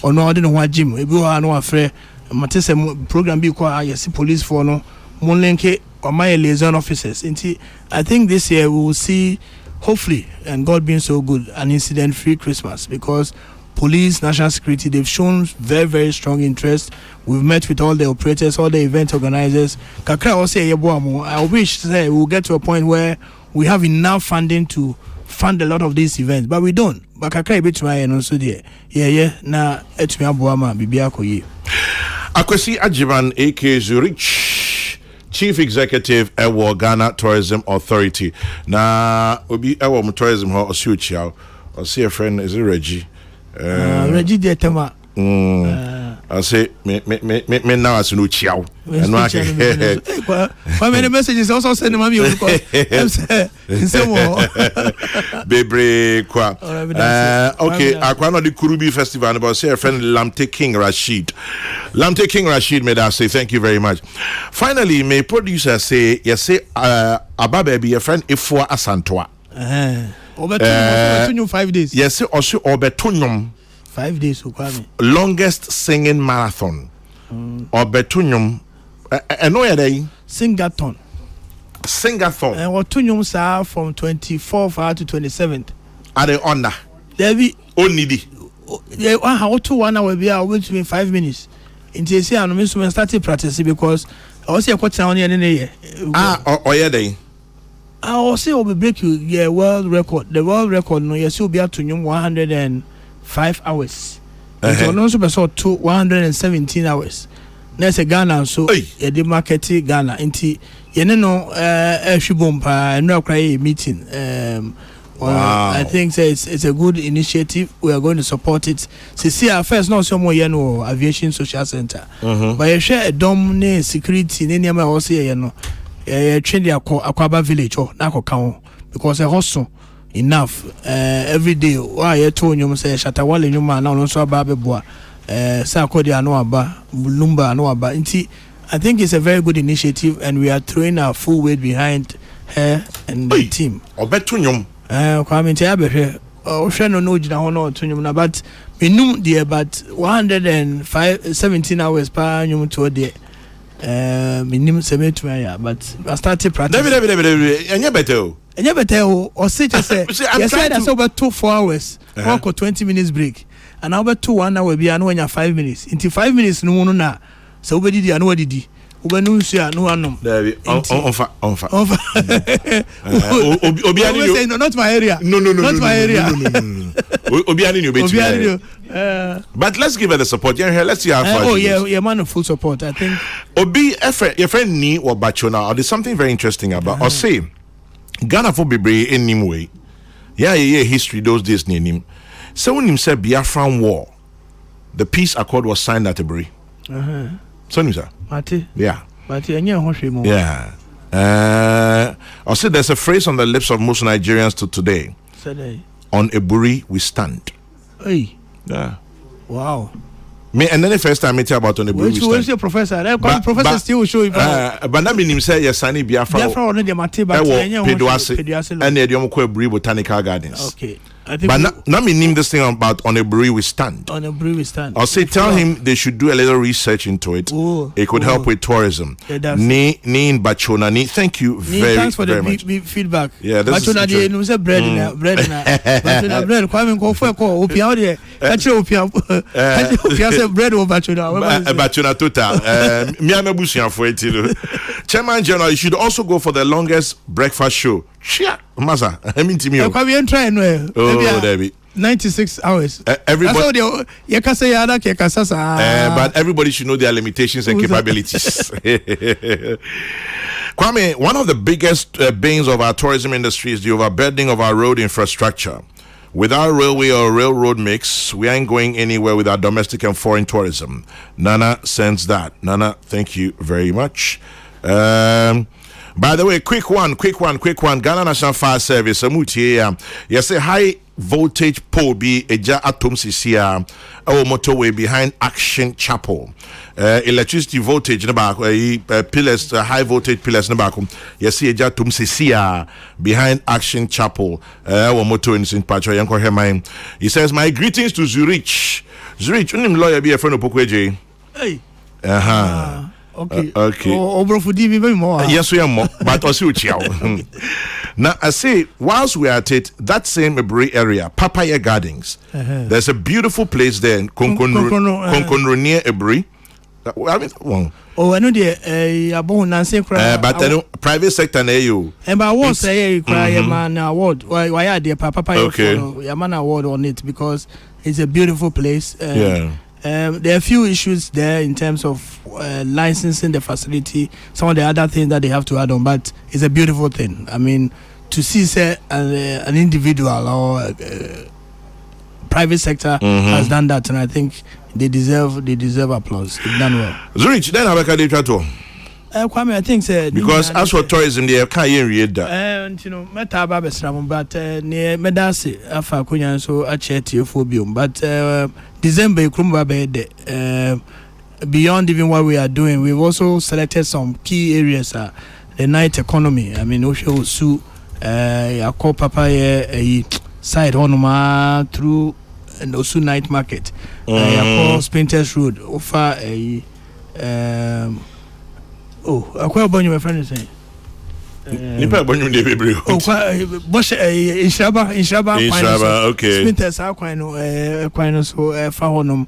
Or no, I didn't want Jim. If you are no afraid, Matisse program be quite yes, police for no Monlenke or my liaison officers. I think this year we will see, hopefully, and God being so good, an incident-free Christmas because. Police, national security, they've shown very, very strong interest. We've met with all the operators, all the event organizers. Kakra also I wish we'll get to a point where we have enough funding to fund a lot of these events, but we don't. But Kakra be try and also there. Yeah. Na etumi aboama bibia koye. Akwesi Ajiman AK Zurich, Chief Executive Ewo Ghana Tourism Authority. Na obi Ewo Tourism ho osuchiao. Or see a friend is it Reggie. Reggie de tema. I say me now as no chiao. And how many messages also send me because Bebre kwa. Okay, Akwana the Kurubi Festival about say a friend Lamte King Rashid. Lamte King Rashid made us say thank you very much. Finally, may producer say yes say Ababe a friend Ifwa Asantoa. Over 5 days. Yes, also Obetunyum. 5 days. Longest singing marathon. Obetunyum. No day. Singathon. And what tunyums are from 24th to 27th. Are they under? There be only the. How to 1 hour be out between 5 minutes. In TC, I'm going to start practicing because I was here quite down here in the year. Day. I also will break you world record. The world record no yes will be up to 105 hours. It will also be so 117 hours. There's a Ghana so the market Ghana inti no shibompa no cry meeting. Wow. I think it's a good initiative. We are going to support it. See our first no some more aviation social center. But you share a dom security ni ma also train the Akwaba village or Nako because a hustle enough every day. Why you told you say Shatawale you man now so Babeboa Sakodi Anoaba Bulumba Anoaba. I think it's a very good initiative and we are throwing our full weight behind her and the team. Obetunyum. Kwame Tiabe Oshano no jina hono tunyum but we knew there but 117 hours per nyum to there. Minimum 7 but I started practicing. And you better or say just say yes, that's over 4 hours. Walk or 20 minutes break. And over 1 hour be I know when you're 5 minutes. Into 5 minutes no na so we did no didi ubenu nsu no anom onfa obiani not my area no not my area obiani ni obeti but let's give her the support here. Let's see how far yeah man of full support. I think obi your friend ni or bachona or there's something very interesting about or say Ghana for bebre in way yeah history those days near him so when him said Biafran war the peace accord was signed at Ebri so him sir Mate yeah yeah I said there's a phrase on the lips of most Nigerians to today. On Eburi we stand. Hey. Yeah. Wow. Me and then the first time I tell about on Eburi we stand. Where's your professor? Professor still show you. But na me nim say Yesani Biafra. Biafra on the Mate but Peduase and the Eburi Botanical Gardens. Okay. I think but now me name this thing about on Eburi we stand. On Eburi we stand. I'll say tell him they should do a little research into it. It could help with tourism. Ni in Bachona ni thank you thanks for very the feedback. Yeah, this Bachona dey no say bread na Bachona bread kwame ko fo ko opia o dey actually opia say bread o Bachona total me amabusian for it. Chairman General, you should also go for the longest breakfast show. Chia, Masa. I mean to me. I'm trying no. Debbie. 96 hours. Everybody. But but everybody should know their limitations and capabilities. Kwame, one of the biggest banes of our tourism industry is the overburdening of our road infrastructure. Without railway or railroad mix, we ain't going anywhere with our domestic and foreign tourism. Nana sends that. Nana, thank you very much. By the way, quick one. Ghana National Fire Service, yes, a high voltage pole be eja atom CCR our motorway behind Action Chapel. Electricity voltage in the back, pillars, high voltage pillars in the back. Yes, eja atom CCR behind Action Chapel. Our motor in St. Patrick. He says, my greetings to Zurich. Zurich, unim lawyer be a friend of Pokweje. Hey. Okay. Yes, we are more, but also now I say, whilst we are at it, that same Ebri area, Papaya Gardens, there's a beautiful place there in Konkondro near Ebri. I mean, I know the but I know private sector near you. And I was say man award. Why are there Papaya? Okay, man award on it because it's a beautiful place. Yeah. There are a few issues there in terms of licensing the facility, some of the other things that they have to add on, but it's a beautiful thing. I mean, to see say an individual or private sector has done that, and I think they deserve applause. They've done well. Zurich, then have a candidate. Kwame, I think because as for tourism, they can't read that. And you know, meta babesram, but near Medasi, Afa Kunyan, so a chetiophobia. But December, Krumba bed. Beyond even what we are doing, we've also selected some key areas. The night economy. I mean, Osho Su, I call Papaya a side honoma through and also night market. I call Spinters Road. Offer a I quite my friend is saying. Nipa bonyu de bebre. Bosh in Shaba okay. Spinters quite so Fahonum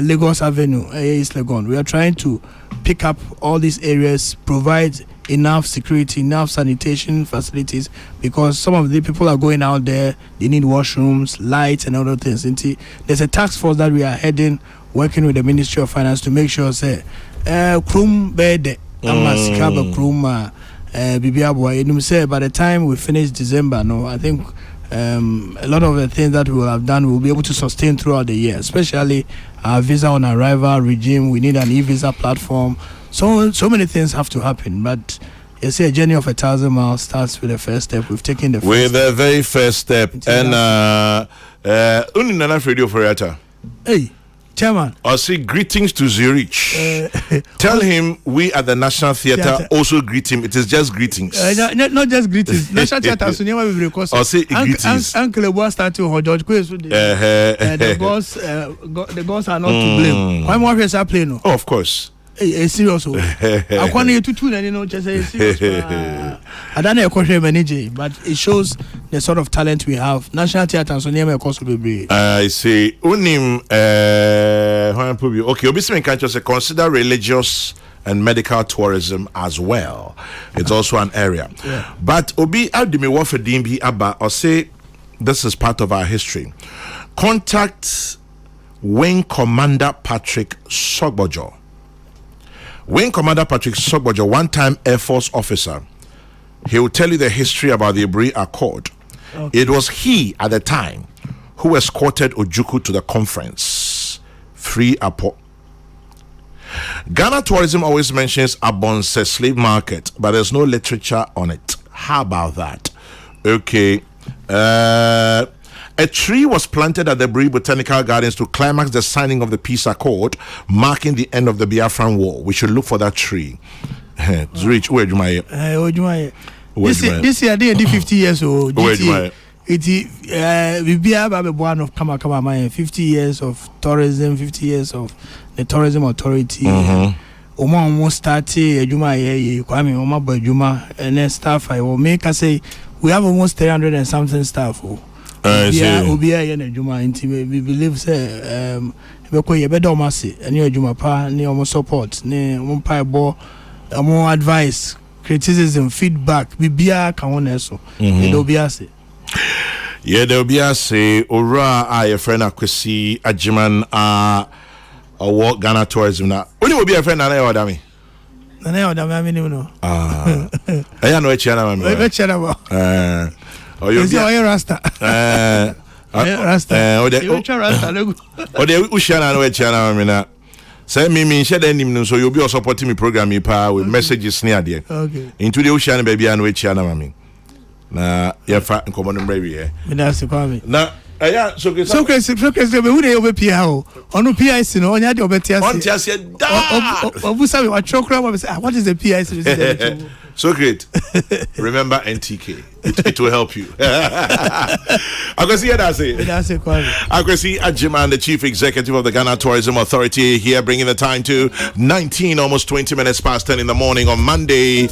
Lagos Avenue East Legon. We are trying to pick up all these areas, provide enough security, enough sanitation facilities, because some of the people are going out there, they need washrooms, lights and other things. There's a task force that we are heading, working with the Ministry of Finance to make sure say Krum bed Amasikaba Krum Bibiabwa. Say by the time we finish December, I think a lot of the things that we will have done will be able to sustain throughout the year, especially our visa on arrival regime. We need an e-visa platform. So many things have to happen, but you see, a journey of 1,000 miles starts with the first step. We've taken the first with the very first step. And only Nana Radio for Yata. Hey, Chairman. I say greetings to Zurich. Tell him we at the National Theatre also greet him. It is just greetings. Not just greetings. National Theatre. So never will request. I say greetings. Uncle Eboa started to George the boss are not to blame. Why more playing? Oh, of course. serious. I can't hear to tune and just say serious. I don't know a manager, but it shows the sort of talent we have. National Theatre and so near cost will be. I see. Unim okay, obviously can just consider religious and medical tourism as well. It's also an area. Yeah. But Obi Adimi Wafedimbi Abba or say this is part of our history. Contact Wing Commander Patrick Sogbojo. Wing Commander Patrick Sogbojo, one-time Air Force officer. He will tell you the history about the Ebri Accord. Okay. It was he at the time who escorted Ojukwu to the conference. Free Apo. Ghana tourism always mentions Abonse slave market, but there's no literature on it. How about that? Okay. A tree was planted at the Bri Botanical Gardens to climax the signing of the peace accord, marking the end of the Biafran War. We should look for that tree. Zurich, where do my this year they did 50 years old. Where do my we be about one of Kama 50 years of tourism, 50 years of the tourism authority. Almost started Juma Kwame Oma Bajuma and then staff. I will make us say we have almost 300 and something staff. We believe say we better mercy and your Juma pa near support near more advice, criticism, feedback. We be a can so there'll be a say. Yeah, there'll be a say. Ora, a friend Akwesi Ajiman or Ghana tourism now. Only will be a friend and I order me. And I order me, no. I know a channel. Oh, you're a Rasta. Rasta. Or the Ushana, no channel. Send me share them so you'll be supporting me program with messages near there. Okay. Into the ocean, baby, and which channel, mammy. Nah, you're fat and common baby. That's the problem. Now, yeah, so who they over PIO on no PIC, no, on your better. What is the PIC? So great. Remember NTK. It will help you. I can see that's it. I can see Ajiman, the Chief Executive of the Ghana Tourism Authority, here bringing the time to 19, almost 20 minutes past 10 in the morning on Monday.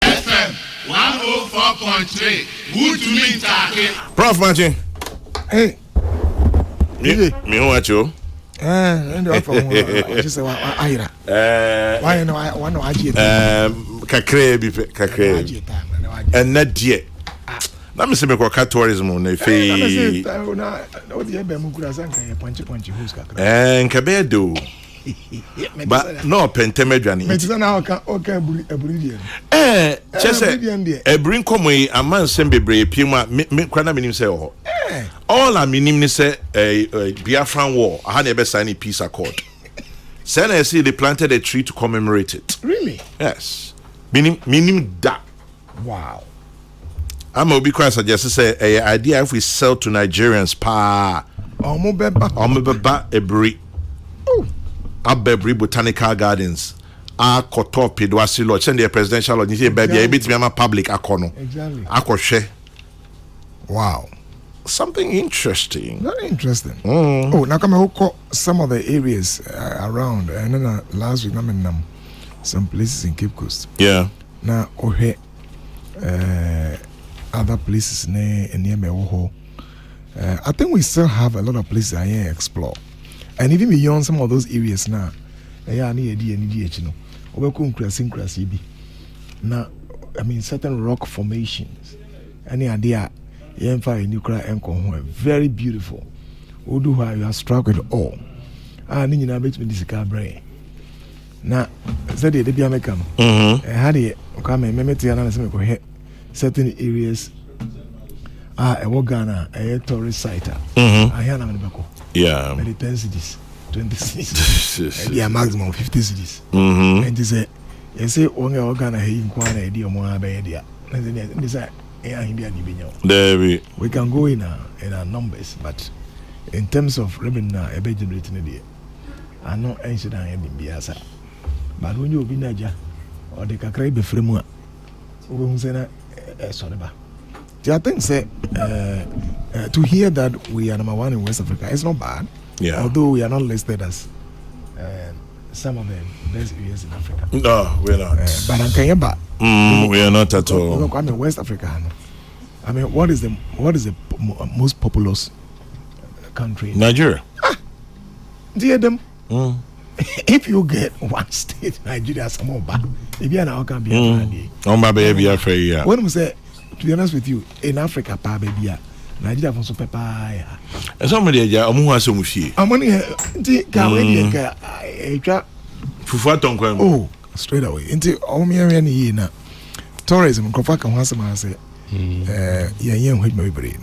FM 104.3. Good to meet you. Prof Martin. Hey. Me watch you. Kakre. And not yet. na me se me kwa tourism na fe na o de be mu kura san kan ponchi host kakra nka be do but no pentemedwane me tisa na o ka eburi die chese ebrin komoyi aman sem bebre piema me kwa na minim se ho all I minim ni se Biafran war aha na be sign peace accord. Then I see they planted a tree to commemorate it. Really? Yes. Minim da. Wow. I'm going to suggest say a idea if we sell to Nigerians pa Omobeba Ebri. Oh. Abebri Botanical Gardens. Kotopi Dwasi Lodge. Send the presidential lodge. You see baby a bit me public akono. Exactly. Akoshe. Wow. Something interesting. Very interesting. Oh, now come and some of the areas around. And then last week, I'm in some places in Cape Coast. Yeah. Now, other places near me. I think we still have a lot of places I explore, and even beyond some of those areas now. Yeah, now, I mean, certain rock formations. Any idea? Very beautiful. You are struck with awe. And you makes me this car brain. Now, said the Biamecam. Had it come and memory and certain areas are a Wagana, a tourist site. I hear Namako. Yeah. Many 10 cities, 20 cities. Yeah, maximum 50 cities. And they say, you say, only Wagana, he inquire idea more idea. And then they say, we can go in our numbers, but in terms of revenue, a bit generating I know ancient I am in Biasa. But when you be Naja or the Kakrai be framework, who say sorry. I think say to hear that we are number one in West Africa is not bad. Yeah. Although we are not listed as some of the best areas in Africa. No, we're not. But I'm Kenya. We are not at all. Look, I'm in West Africa. I mean, what is the most populous country? Nigeria. Dear them. If you get one state, Nigeria, some more bad. Maybe an Akan be my baby, yeah. When we say, to be honest with you, in Africa, pa baby, Nigeria from super pie. And somebody, yeah, I'm who has some fee. I'm only oh, straight away. Into all me and tourism, Kokrokoo and Hasama say,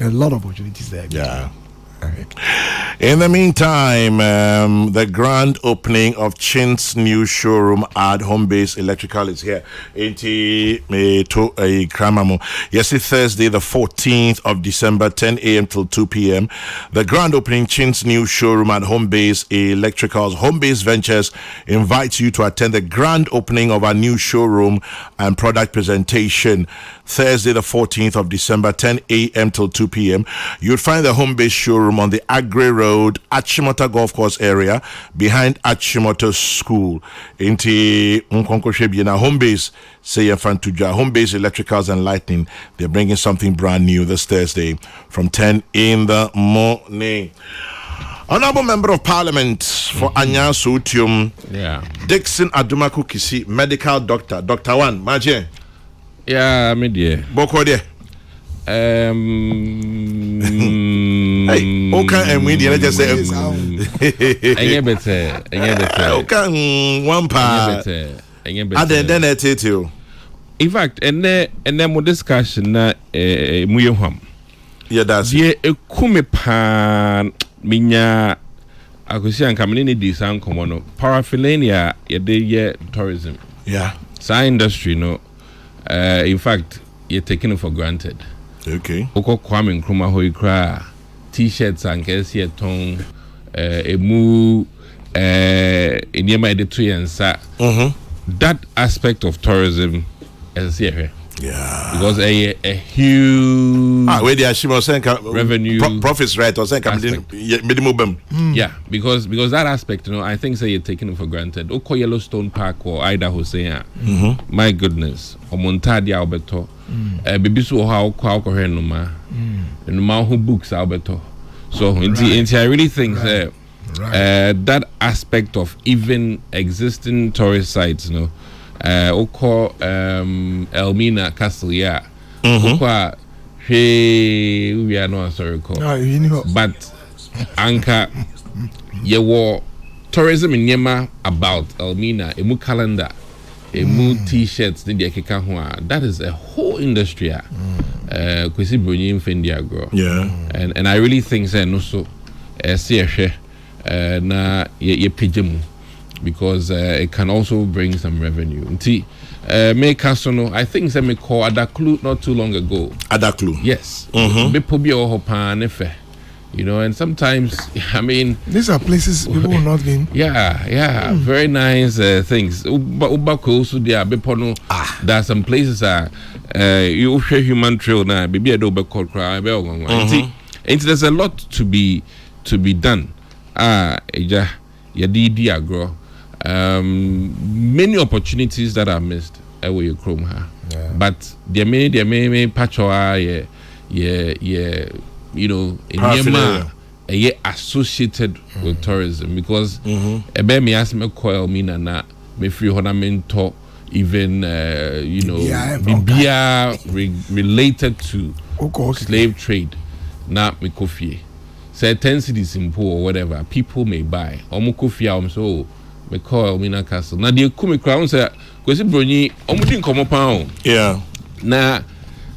a lot of opportunities there. Yeah. In the meantime, the grand opening of Chin's new showroom at Home Base Electrical is here. Yesterday, Thursday, the 14th of December, 10 a.m. till 2 p.m. The grand opening Chin's new showroom at Home Base Electricals. Home Base Ventures invites you to attend the grand opening of our new showroom and product presentation. Thursday, the 14th of December, 10 a.m. till 2 p.m. You'll find the Home Base showroom on the Agri Road, Achimota Golf Course area, behind Achimota School. Inti Nkonkoshebiena Home Base, say Fantuja, Home Base Electricals and Lighting. They're bringing something brand new this Thursday from 10 in the morning. Honorable Member of Parliament for Anya Sotium, Dixon Adumaku Kisi, medical doctor, Dr. One, Maje. Yeah, me dear. Boko de. Hey, okay, and we did just say, I better. Okay, one part. Other than that, too. In fact, and then more discussion, Muyuham. Yeah, that's it. A kumipan, minya, Akusian community design common, paraphernalia, ye tourism. Yeah. Science industry, no. In fact, you're taking it for granted. Okay. Oko Kwame Nkrumah hoi kra t-shirts and kesi eton emu enyema edetu yensa. That aspect of tourism is here. Yeah. Because a huge where the Ashimo saying revenue profits right or saying minimum. Yeah, because that aspect, I think say you're taking it for granted. Oko Yellowstone Park or Idaho saying, my goodness, or Montadia Alberto, Bibisu how Numa, and Numa who books Alberto. So I really think that that aspect of even existing tourist sites, Oko Elmina Castle, Oko Hey, we are not sorry call. You know. But Anka, you were tourism in Yema about Elmina, emu calendar, emu t-shirts, that is a whole industry. Kwesi Brunyi Infindia girl. Yeah. And I really think that no so na ye pijemu because it can also bring some revenue. Make us know. I think that me call Adaklu not too long ago. Adaklu. Yes. You know, and sometimes I mean these are places people will not been. Yeah, very nice things. Ubako so there bepono. There are some places you share human trail now. Baby, I do be called cry. There's a lot to be done. Eja yadi agro. Many opportunities that are missed where you chrome her. But there may patch you know, in Myanmar, associated with tourism because ebe me ask me call me na me free honamento even you know bibia related to slave trade na me coffee say 10 cities in poor or whatever people may buy omo coffee so me call me na castle na de kumi crown say kwesi broni omo din komo pa yeah na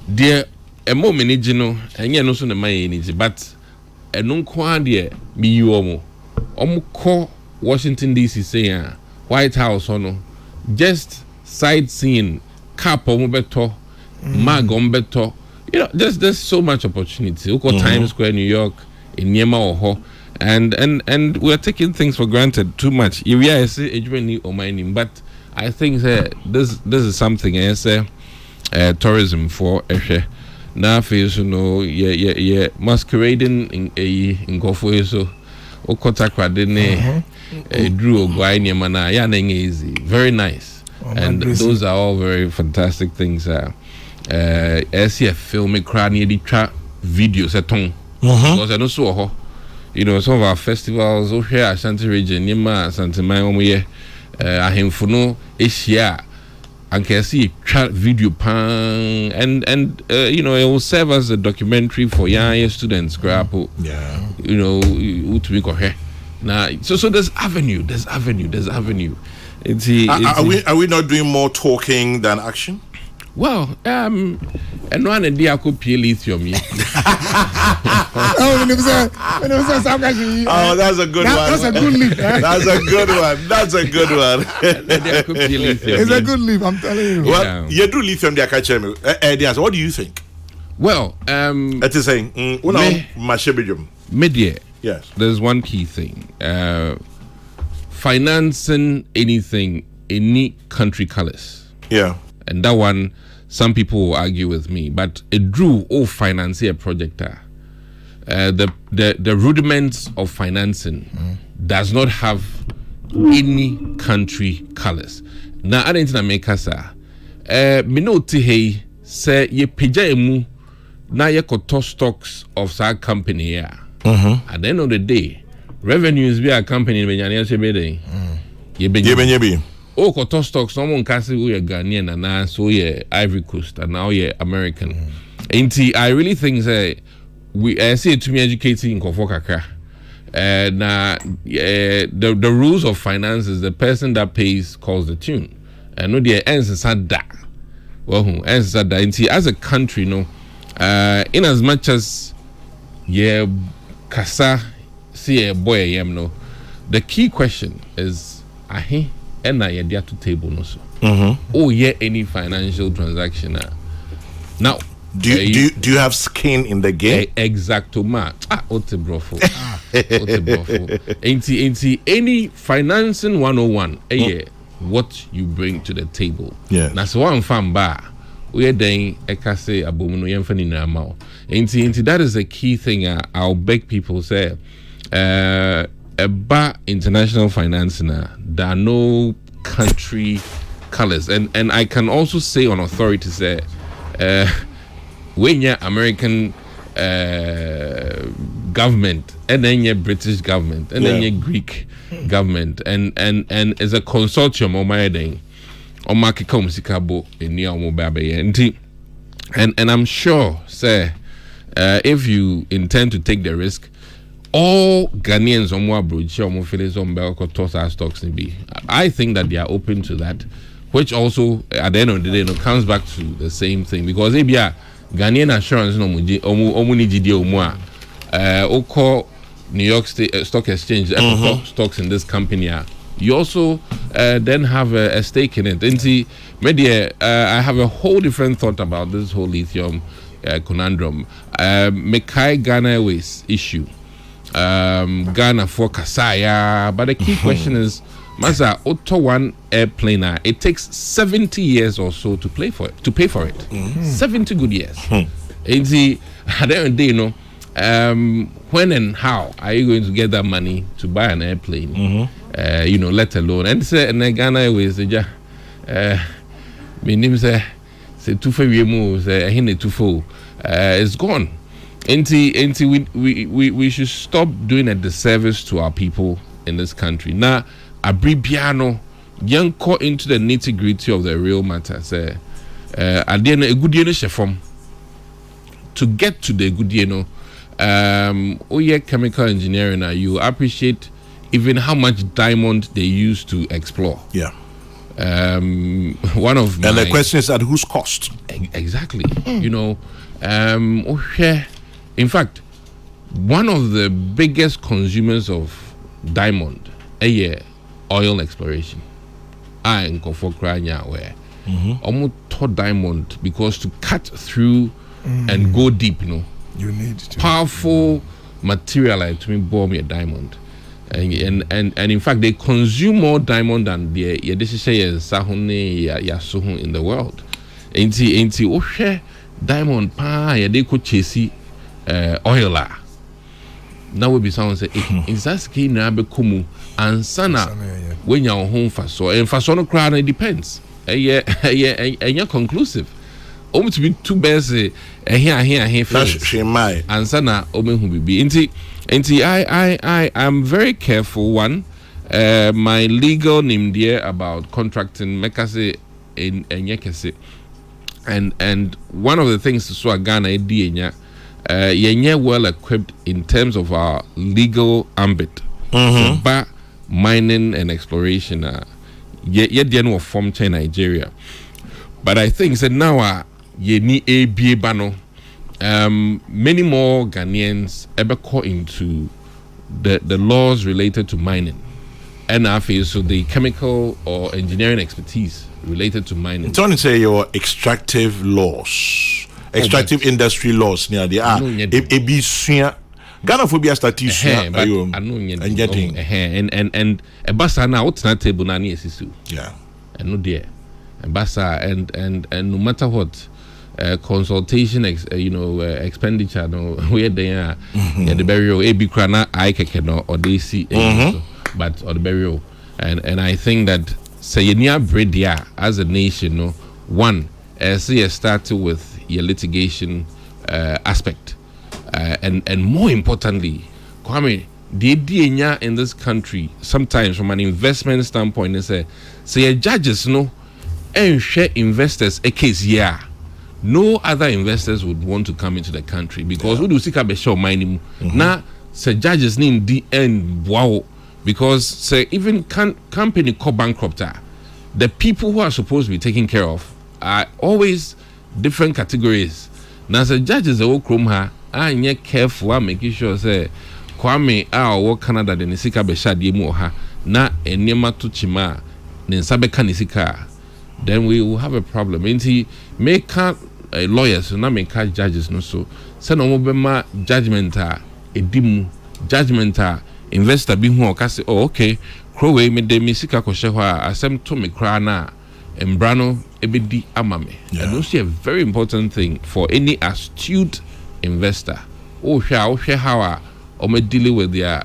de emo manage no enye no so na man eniji but eno nko ade mi yi omo ko Washington DC say White House no just sightseeing cap omo beto mag omo beto you know there's so much opportunity uko Times Square New York in Niema oho and we're taking things for granted too much we are say ejweni o mining but I think that this is something I say tourism for na face no yeah masquerading in Gofo so okota kwade ne drew ogwai ne mana ya na easy very nice and those are all very fantastic things SCF film crowd near the trap videos eton because I know so you know some of our festivals here Ashanti region Nima Asante Man omoye ahemfo no ehia and can see video pan and you know it will serve as a documentary for young students grapple you know to be here now so there's avenue are we not doing more talking than action? Well, and one idea could pay lithium. Oh, that's a good one. That's a good leap. That's a good one. That's a good one. It's a good leap, I'm telling you. Well, you do lithium, they catch me. What do you think? Well, it is saying, media. Yes. There's one key thing. Financing anything, any country colors. Yeah. And that one, some people will argue with me, but it drew finance a project. The rudiments of financing does not have any country colors. Now, I didn't make us me no hey say ye peja emu na ye koto stocks of that company here. At the end of the day, revenues be a company ye oh, koto stocks. Someone can say we are Ghanaian and now so yeah Ivory Coast and now yeah American. And I really think that we see it to me educating in Kofokaka. The rules of finance is the person that pays calls the tune. And no, the ends that. Well, ends that. And as a country, no, in as much as yeah, kasa see a boy no, the key question is and now you're there to table no so. Oh yeah, any financial transaction now. Do you have skin in the game? Exacto ma. Ote brofo. Ain't any financing 101. What you bring to the table. Yeah. That's one fan bar. We then ekase abomuno yemfani na mao. Ain't that is a key thing. I'll beg people say. About international financing, there are no country colors, and I can also say on authority say, when you're American government, and then you're British government, and then you're Greek government, and as a consortium on my day, on market comes Sikabo in near Mobabe, and I'm sure say if you intend to take the risk, all Ghanaians on more broad feelings on Belko stocks be. I think that they are open to that, which also at the end of the day comes back to the same thing, because if you are Ghanaian assurance no oko New York State Stock Exchange stocks in this company, you also then have a stake in it. And see, media, I have a whole different thought about this whole lithium conundrum. Mekai Ghana Airways issue. Ghana for Kasaya, but the key question is, Maza Otto one airplane, it takes 70 years or so to pay for it. 70 good years. And see, at the end of the day, you know, when and how are you going to get that money to buy an airplane? You know, let alone. And say, and Ghana Airways, my name is too far it's gone. We should stop doing a disservice to our people in this country. Now, abribiano, young caught into the nitty gritty of the real matter. Say, at the end, a good year chefom. To get to the good year, chemical engineering, you appreciate even how much diamond they use to explore. Yeah. One of and the question is at whose cost? Exactly. You know, in fact, one of the biggest consumers of diamond, oil exploration. I and Kokrokoo where almost taught diamond, because to cut through and go deep, you need to powerful material to me bore me a diamond. And in fact, they consume more diamond than the in the world. Ain't diamond they could chase oil. Now will be someone say, is that skin kumu and sana when you're home for so and for so no crowd, it depends. And you're conclusive. Almost to be too busy here That's my and sana omen who be I'm very careful. One, my legal name there about contracting mekase in yekese. And one of the things so Ghana yenye well equipped in terms of our legal ambit. But mining and exploration yet the end of form to Nigeria. But I think that now ye ni ABA bano many more Ghanaians ever caught into the laws related to mining. And I feel so the chemical or engineering expertise related to mining. It's only say your extractive laws, extractive industry laws near the Ghana phobia statistician and getting and a basa now what's not table na ni esisu. Yeah. And no dear. And basa and no matter what consultation expenditure no where they are the burial AB krana I keke or they see but or the burial and I think that say near bredia as a nation one say started with your litigation aspect and more importantly Kwame the idea in this country sometimes from an investment standpoint is say judges and share investors a case no other investors would want to come into the country because we do seek a show mining now say judges need the end wow because say even company called bankrupt the people who are supposed to be taken care of are always different categories now say judges the whole chrome and yet careful making sure say Kwame or Canada the nisika be shadi mu na enema to chima ninsabe kanisika then we will have a problem. Inti make lawyers na make judges no so say no mo judgment edimu judgment investor bi hu o ka say okay crowe me de me sika ko hye ho asem to me kra na embrano ebedi amame. And also a very important thing for any astute investor. Hwe how or me dealing with their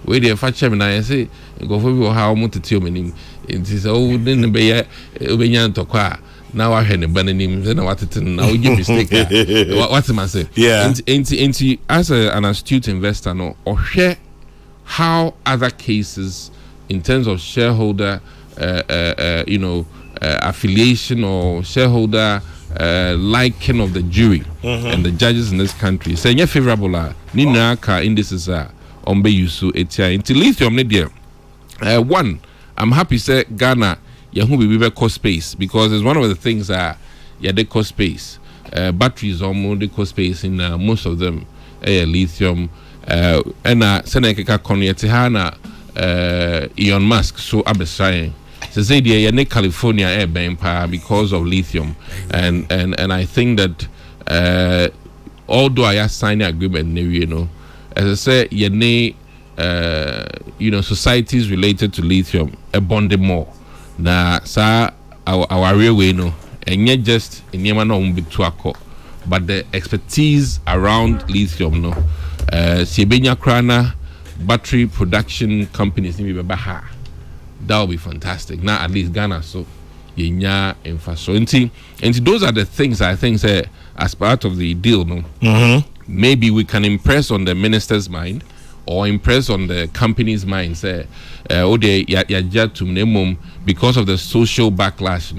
where they fetch them and say go for how much to tell me it is then be obenyan to kwa now I hear the banim then what it now you mistake what am I say as an astute investor or share how other cases in terms of shareholder affiliation or shareholder liking of the jury and the judges in this country. Saying favorable Nina ka indices are on be yusu etia into lithium media. One, I'm happy say Ghana Yahoo we cost space because it's one of the things that they cost space. Batteries almost they cost space in most of them. Lithium and Seneka Konyetihana Elon Musk so abesaying. So say the California air power because of lithium and I think that although I signed an agreement, as I say, societies related to lithium a bond more. Na sa our railway and yet just in Yamano big tuako, but the expertise around lithium Sibenya Krana battery production companies that will be fantastic. Now at least Ghana so yenya infrastructure. And those are the things I think say as part of the deal. Maybe we can impress on the minister's mind or impress on the company's mind. Say, because of the social backlash,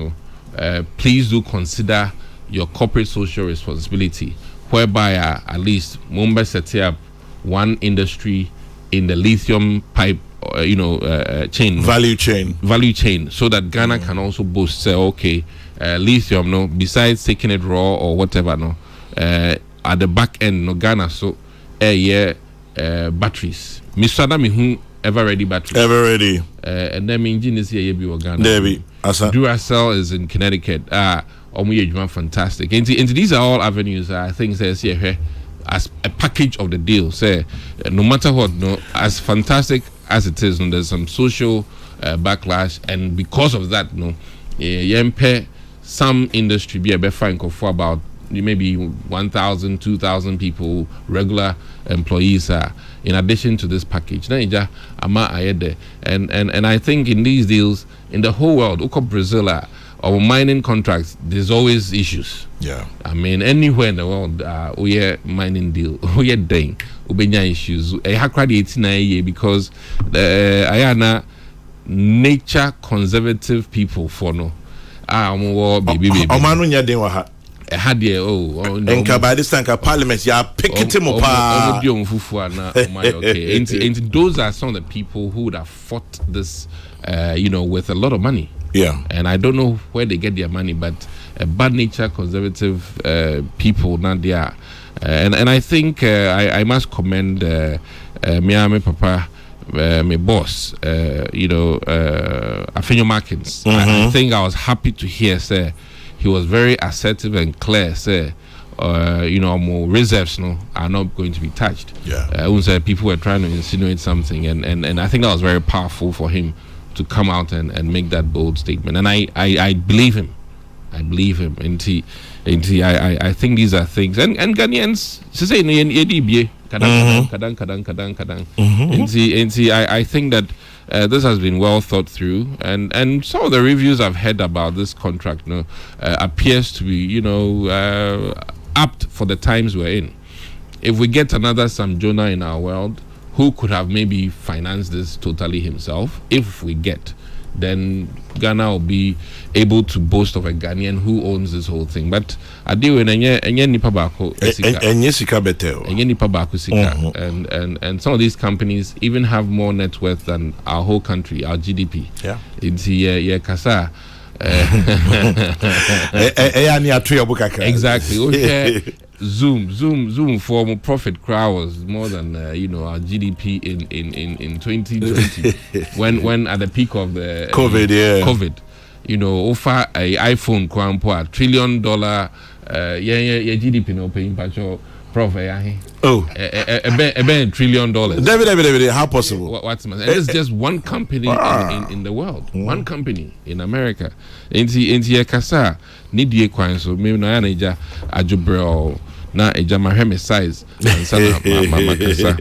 please do consider your corporate social responsibility, whereby at least Mumbai set up one industry in the lithium pipe, chain, value chain, so that Ghana can also boast, say, okay, lithium, besides taking it raw or whatever, at the back end, Ghana, so batteries. Misada mihu ever ready batteries. Ever ready. And then engine is here, Ghana. Debbie, Duracell is in Connecticut. Fantastic. And these are all avenues. I think says here as a package of the deal. Say no matter what, as fantastic as it is, there's some social backlash, and because of that, some industry be a bit fine for about maybe 1,000, 2,000 people, regular employees in addition to this package. And I think in these deals in the whole world, Brazil, our mining contracts, there's always issues. Yeah. I mean, anywhere in the world, we are mining deal, we are doing, issues. Because I nature conservative people for no. Baby. Had by this time parliament picking him apart. Okay. And those are some of the people who would have fought this with a lot of money. Yeah. And I don't know where they get their money, but bad nature conservative people not there. And I think I must commend Miami Papa, my boss, Afenyo Markins. I think I was happy to hear say he was very assertive and clear. Say, more reserves are not going to be touched. Yeah. People were trying to insinuate something, and I think that was very powerful for him to come out and make that bold statement. And I believe him. I think these are things, and Ghanaians say I think that this has been well thought through, and some of the reviews I've heard about this contract appears to be apt for the times we're in. If we get another Sam Jonah in our world who could have maybe financed this totally himself, if we get, then Ghana will be able to boast of a Ghanaian who owns this whole thing. But I do and some of these companies even have more net worth than our whole country, our GDP. Yeah. It's Kasa. Exactly. Okay. Zoom for more profit crowds more than our GDP in 2020 when at the peak of the COVID, offer a iPhone $1 trillion GDP no paying pacho prof a $1 trillion. David, how possible? What's and it's just one company in the world, one company in America. Into Kasa need ye coin so maybe no anaja ajubro na ejamaheme size and sana makasa.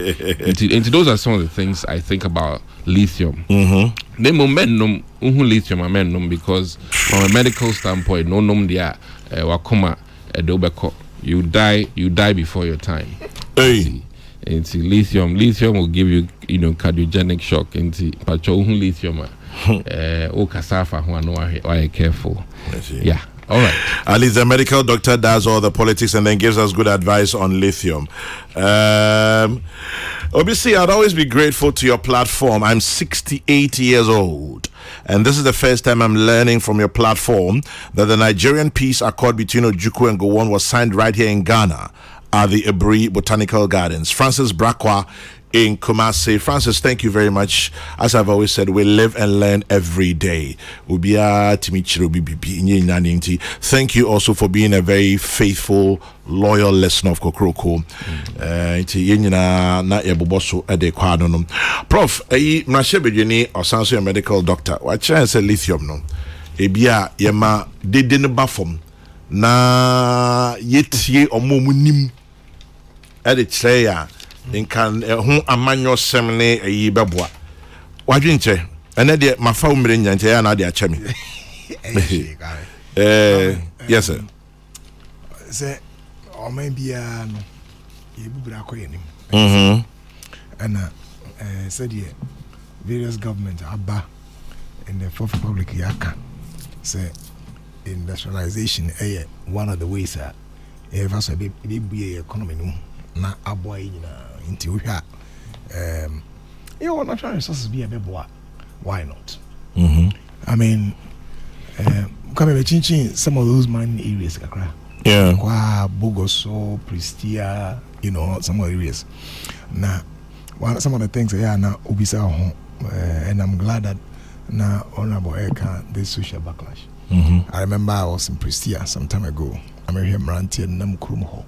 Into those are some of the things I think about lithium. The momentum lithium momentum because from a medical standpoint, no num dia wakoma edobeko. You die before your time. Hey. Into lithium will give you cardiogenic shock. Into pacho lithium. Kasafa who are careful. Yeah. All right. At least the medical doctor does all the politics and then gives us good advice on lithium. Obviously, I'd always be grateful to your platform. I'm 68 years old, and this is the first time I'm learning from your platform that the Nigerian peace accord between Ojukwu and Gowon was signed right here in Ghana at the Ebri Botanical Gardens. Francis Brakwa in Kumasi. Francis, thank you very much. As I've always said, we live and learn every day. Thank you also for being a very faithful, loyal listener of Kokrokoo. Prof, Mrashe Bejuni or Sanso medical doctor, what chance a lithium no? Ebia yema de den bafom na yetie omomunim ade kyerɛ ya nkan ho amanyo semne ayi beboa wadwenche ene de mafa umre nyanche ya na de acha me yes sir say o man bia no ye bubra koyenim and said here various governments aba in the Fourth Republic Akan say industrialization one of the ways ever so be economy no na aboa yina into you know natural resources be a beboa why not I mean come chinching some of those mining areas kakra kwa Bogoso Pristia you know some of the areas now some of the things now obisa and I'm glad that now Honorable Akan this social backlash. I remember I was in Pristia some time ago. I'm here Maranti and Namkrumo.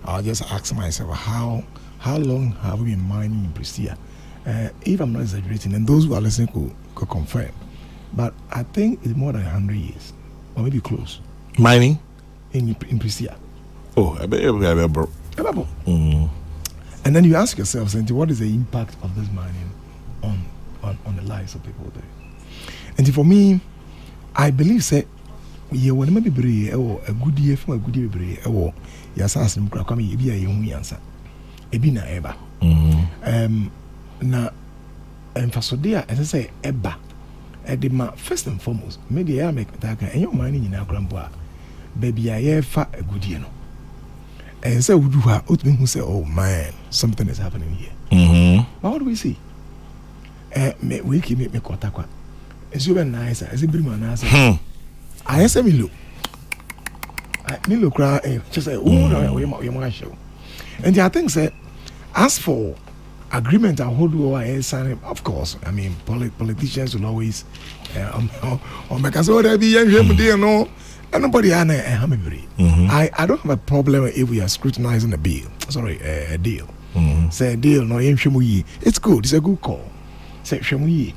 I just asked myself how long have we been mining in Pristia? If I'm not exaggerating, and those who are listening could confirm, but I think it's more than 100 years, or maybe close. Mining in Pristia. Oh, I bet and then you ask yourself, Santi, what is the impact of this mining on the lives of people there? And for me, I believe say you will maybe be a good year from a good year or yes ask them come be a young answer. Ebina eba. Na emphasodia as I say eba. Edema first and foremost, maybe I make that and your mining in our grandpa. Baby I fa a good year no. And so would you have who say, oh man, something is happening here. But what do we see? We keep me kotakwa. It's super nice. It's a bit more nice. I say me look. Me look right. Just say, oh no, we might show. And I think say, as for agreement, I hold over sign. Of course, I mean politicians will always make us all be young. No, and nobody I don't have a problem if we are scrutinizing a bill. Sorry, a deal. Say a deal. No, it's good. It's a good call. Say shamuyi.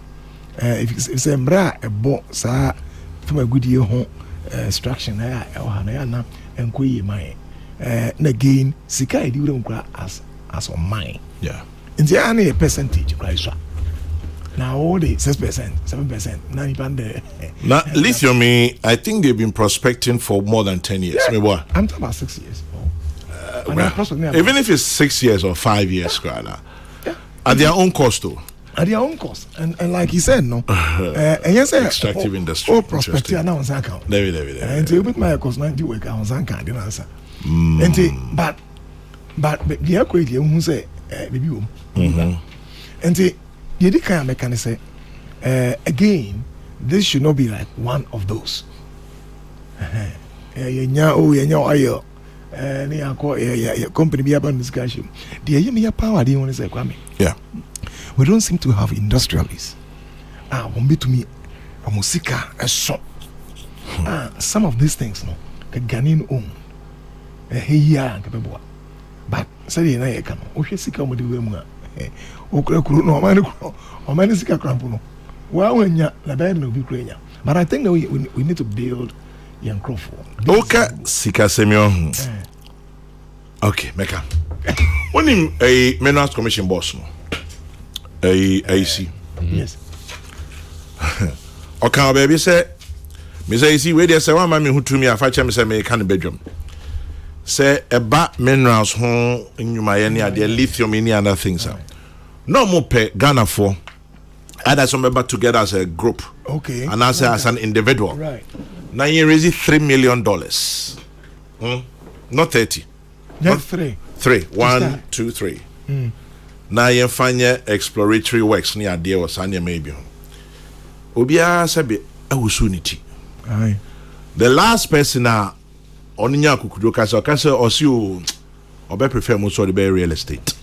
If it's a bra a bo sa from a good year home extraction na and kui mine again sika I do as on mine in the only a percentage price now all the 6% 7% 90% now lithium I think they've been prospecting for more than 10 years maybe what I'm talking about 6 years even if it's 6 years or 5 years at their own cost though. At their own cost, and like he said, no, and yes, extractive industry. Prospective now on account. And to put my cost 90 work on account, you answer. And but the equity who say, baby, and the kind mechanic say, again, this should not be like one of those. Company be about discussion. The year power, do you want to say, Kwame? Yeah. We don't seem to have industrialists. Won't be to me a musica, a shop. Some of these things, no, Ghanaian own. Here, but say, I can. Okay, Sika would do them. Okrokoo, no, man, or man, Sika Crampuno. Well, when you're the bad no be Ukraine. But I think that we need to build young Crawford. Okay, Sika Semyon. Okay, Mecca. When him a Minerals Commission boss, no. AC. Yes. Okay, baby say, me say see where they say one man who to me a facha me say me can bedroom. Say a bat minerals home in Miami the lithium any other things. No more pay Ghana for either some member together as a group. Okay. And as an individual. Right. Now you raise $3 million. Not 30. Just 3. 3. 1, 2, 3. Now you find your exploratory works near dear was Sanya maybe. Obia sabi awusuniti. Aye. The last person now on Kokrokoo kasa or see you or prefer most of the real estate.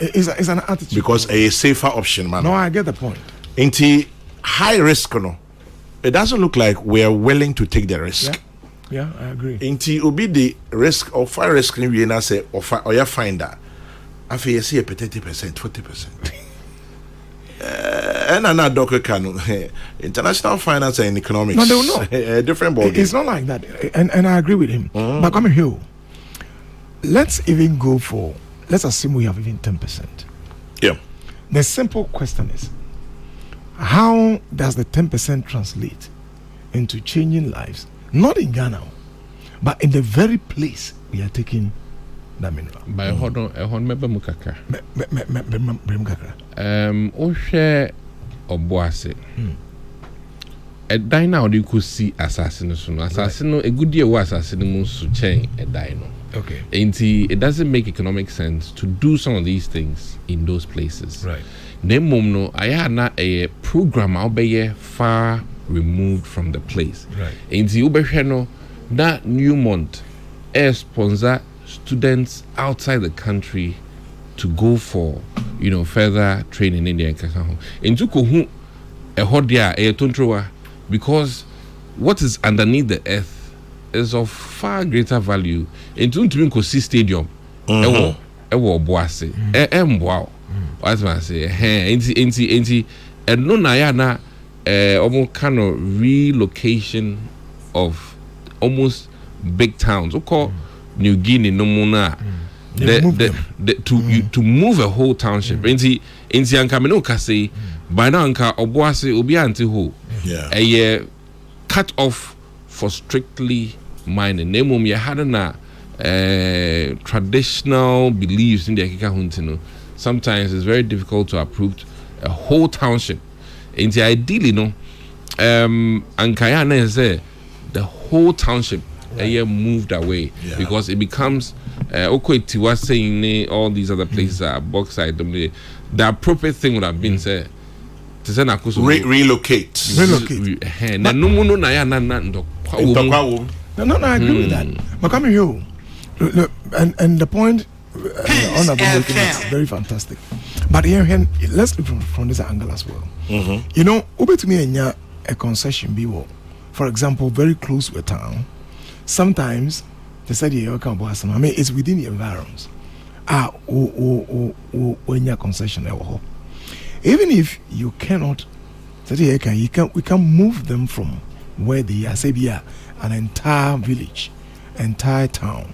It's an attitude. Because a safer option, man. No, I get the point. Into high risk, no. It doesn't look like we're willing to take the risk. Yeah, I agree. Into obi the risk of fire risk we na say or you find that. I feel you see a 30%, 40%. And another doctor can international finance and economics. No, they will know. A different ball. It's not like that, and I agree with him. But come here, let's even go for. Let's assume we have even 10%. Yeah. The simple question is, how does the 10% translate into changing lives? Not in Ghana, but in the very place we are taking that mineral. By hold on, member Mukaka. Oshe Oboase. A dino you could see assassin. Assassin, a good year was assassin to change a dino. Okay. And it doesn't make economic sense to do some of these things in those places. Right. No, I had not a program I'll be far removed from the place. Right. And the Uberheno that Newmont sponsor students outside the country to go for further training in the Akan. And to go a hodia a tuntroa because what is underneath the earth is of far greater value. Into to see stadium. Ewo boase. Wow. What I say? Enti and no na almost kind of relocation of almost big towns. We call New Guinea no mona. To move a whole township. Enti ankameno kase by now anka oboase obi anti ho. Yeah. A cut off for strictly mining. Nemum ye hadana traditional beliefs in the Akika Huntino. Sometimes it's very difficult to uproot a whole township. And ideally, Ankayana say the whole township moved away because it becomes Okweti saying all these other places are bauxite. The appropriate thing would have been say relocate. No, I agree with that. But come here, look, and the point Honorable making is very fantastic. But here, let's look from this angle as well. Ube to me a concession be what? For example, very close to a town. Sometimes they said I mean, it's within the environs. When your concession even if you cannot, we can move them from where they are. Say an entire village, entire town.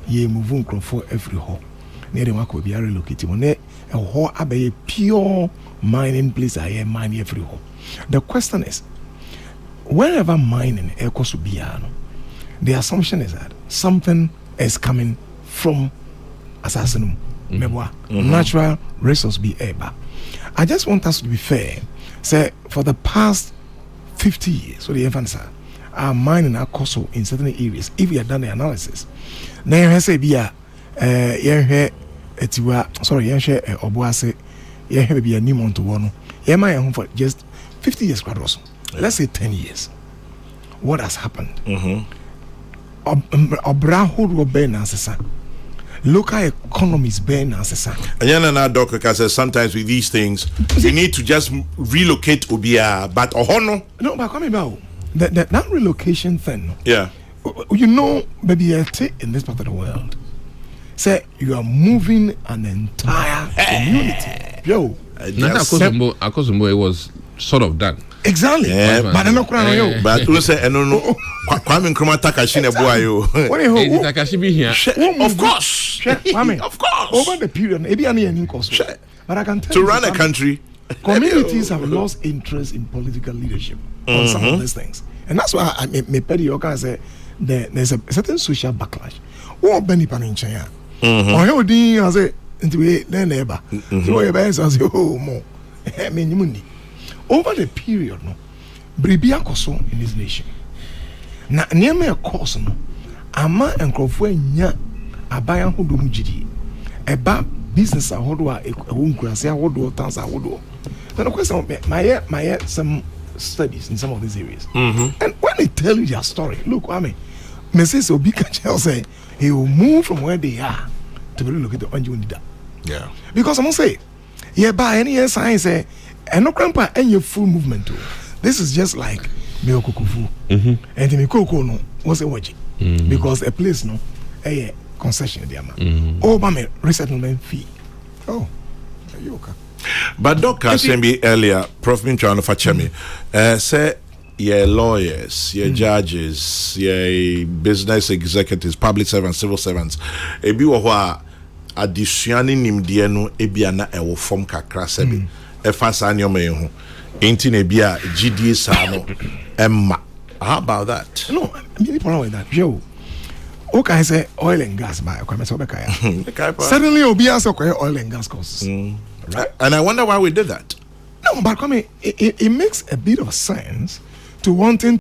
Ye move for every hole. Near the mark will be relocated. When a hole a pure mining place, I mine every hole. The question is, wherever mining equals to be, the assumption is that something is coming from assassinum. Natural resource be able. I just want us to be fair. Say for the past 50 years, so the infants are mining our cost in certain areas. If we have done the analysis, now you say be Obuase, you have be a new month to one. You might home for just 50 years, let's say 10 years. What has happened? Local economies being necessary. And Doctor says sometimes with these things, you need to just relocate Obia, but no, but coming about that relocation thing. Yeah. Baby, in this part of the world, say you are moving an entire community. Yo, Akosombo, it was sort of done. Exactly. Yeah, but I'm not crying on you. But who say no? Kwame Nkrumah Takashi ne boy yo. Takashi be here. Of course. Kwame, of course. Over the period, maybe any cost. But I can tell to you run a country, communities have lost interest in political leadership on some of these things, and that's why I may pay you guys say there's a certain social backlash. Oh, Benny Paninchaya. Or how do you say into their neighbor? So your best as oh more. I mean, over the period, no, Bribia Koso in this nation. na nneɛma course no ama nkurɔfoɔ anya aban ahodoɔ mu gyidie ɛba business ahodoɔ a ɛwɔ nkurase ahodoɔ towns ahodoɔ then of course my some studies in some of these areas and when they tell you their story look I mean Mrs. Obika Chel say he will move from where they are to relocate to Anjunida. Yeah. Because I'm gonna say, yeah, by any year science say, and no grandpa any full movement too. This is just like Kokrokoo. And the Kokrokoo no was a watch because a place no a concession there man. Oh, my resettlement fee. Oh, you okay? But Dr. Sembi earlier, Prof. Minchano Fachemi, say your lawyers, your judges, your business executives, public servants, civil servants, ebi wa additionally nimdeɛ no ebia na ɛwɔ fam kakra sɛbi ɛfa saa nneɛma yi ho enti na ebia GDA saa no ɛma. How about that? No, many problem with that. Yo, okay, say oil and gas by suddenly obi answer oil and gas costs. Right? And I wonder why we did that. No, but come it makes a bit of sense to wanting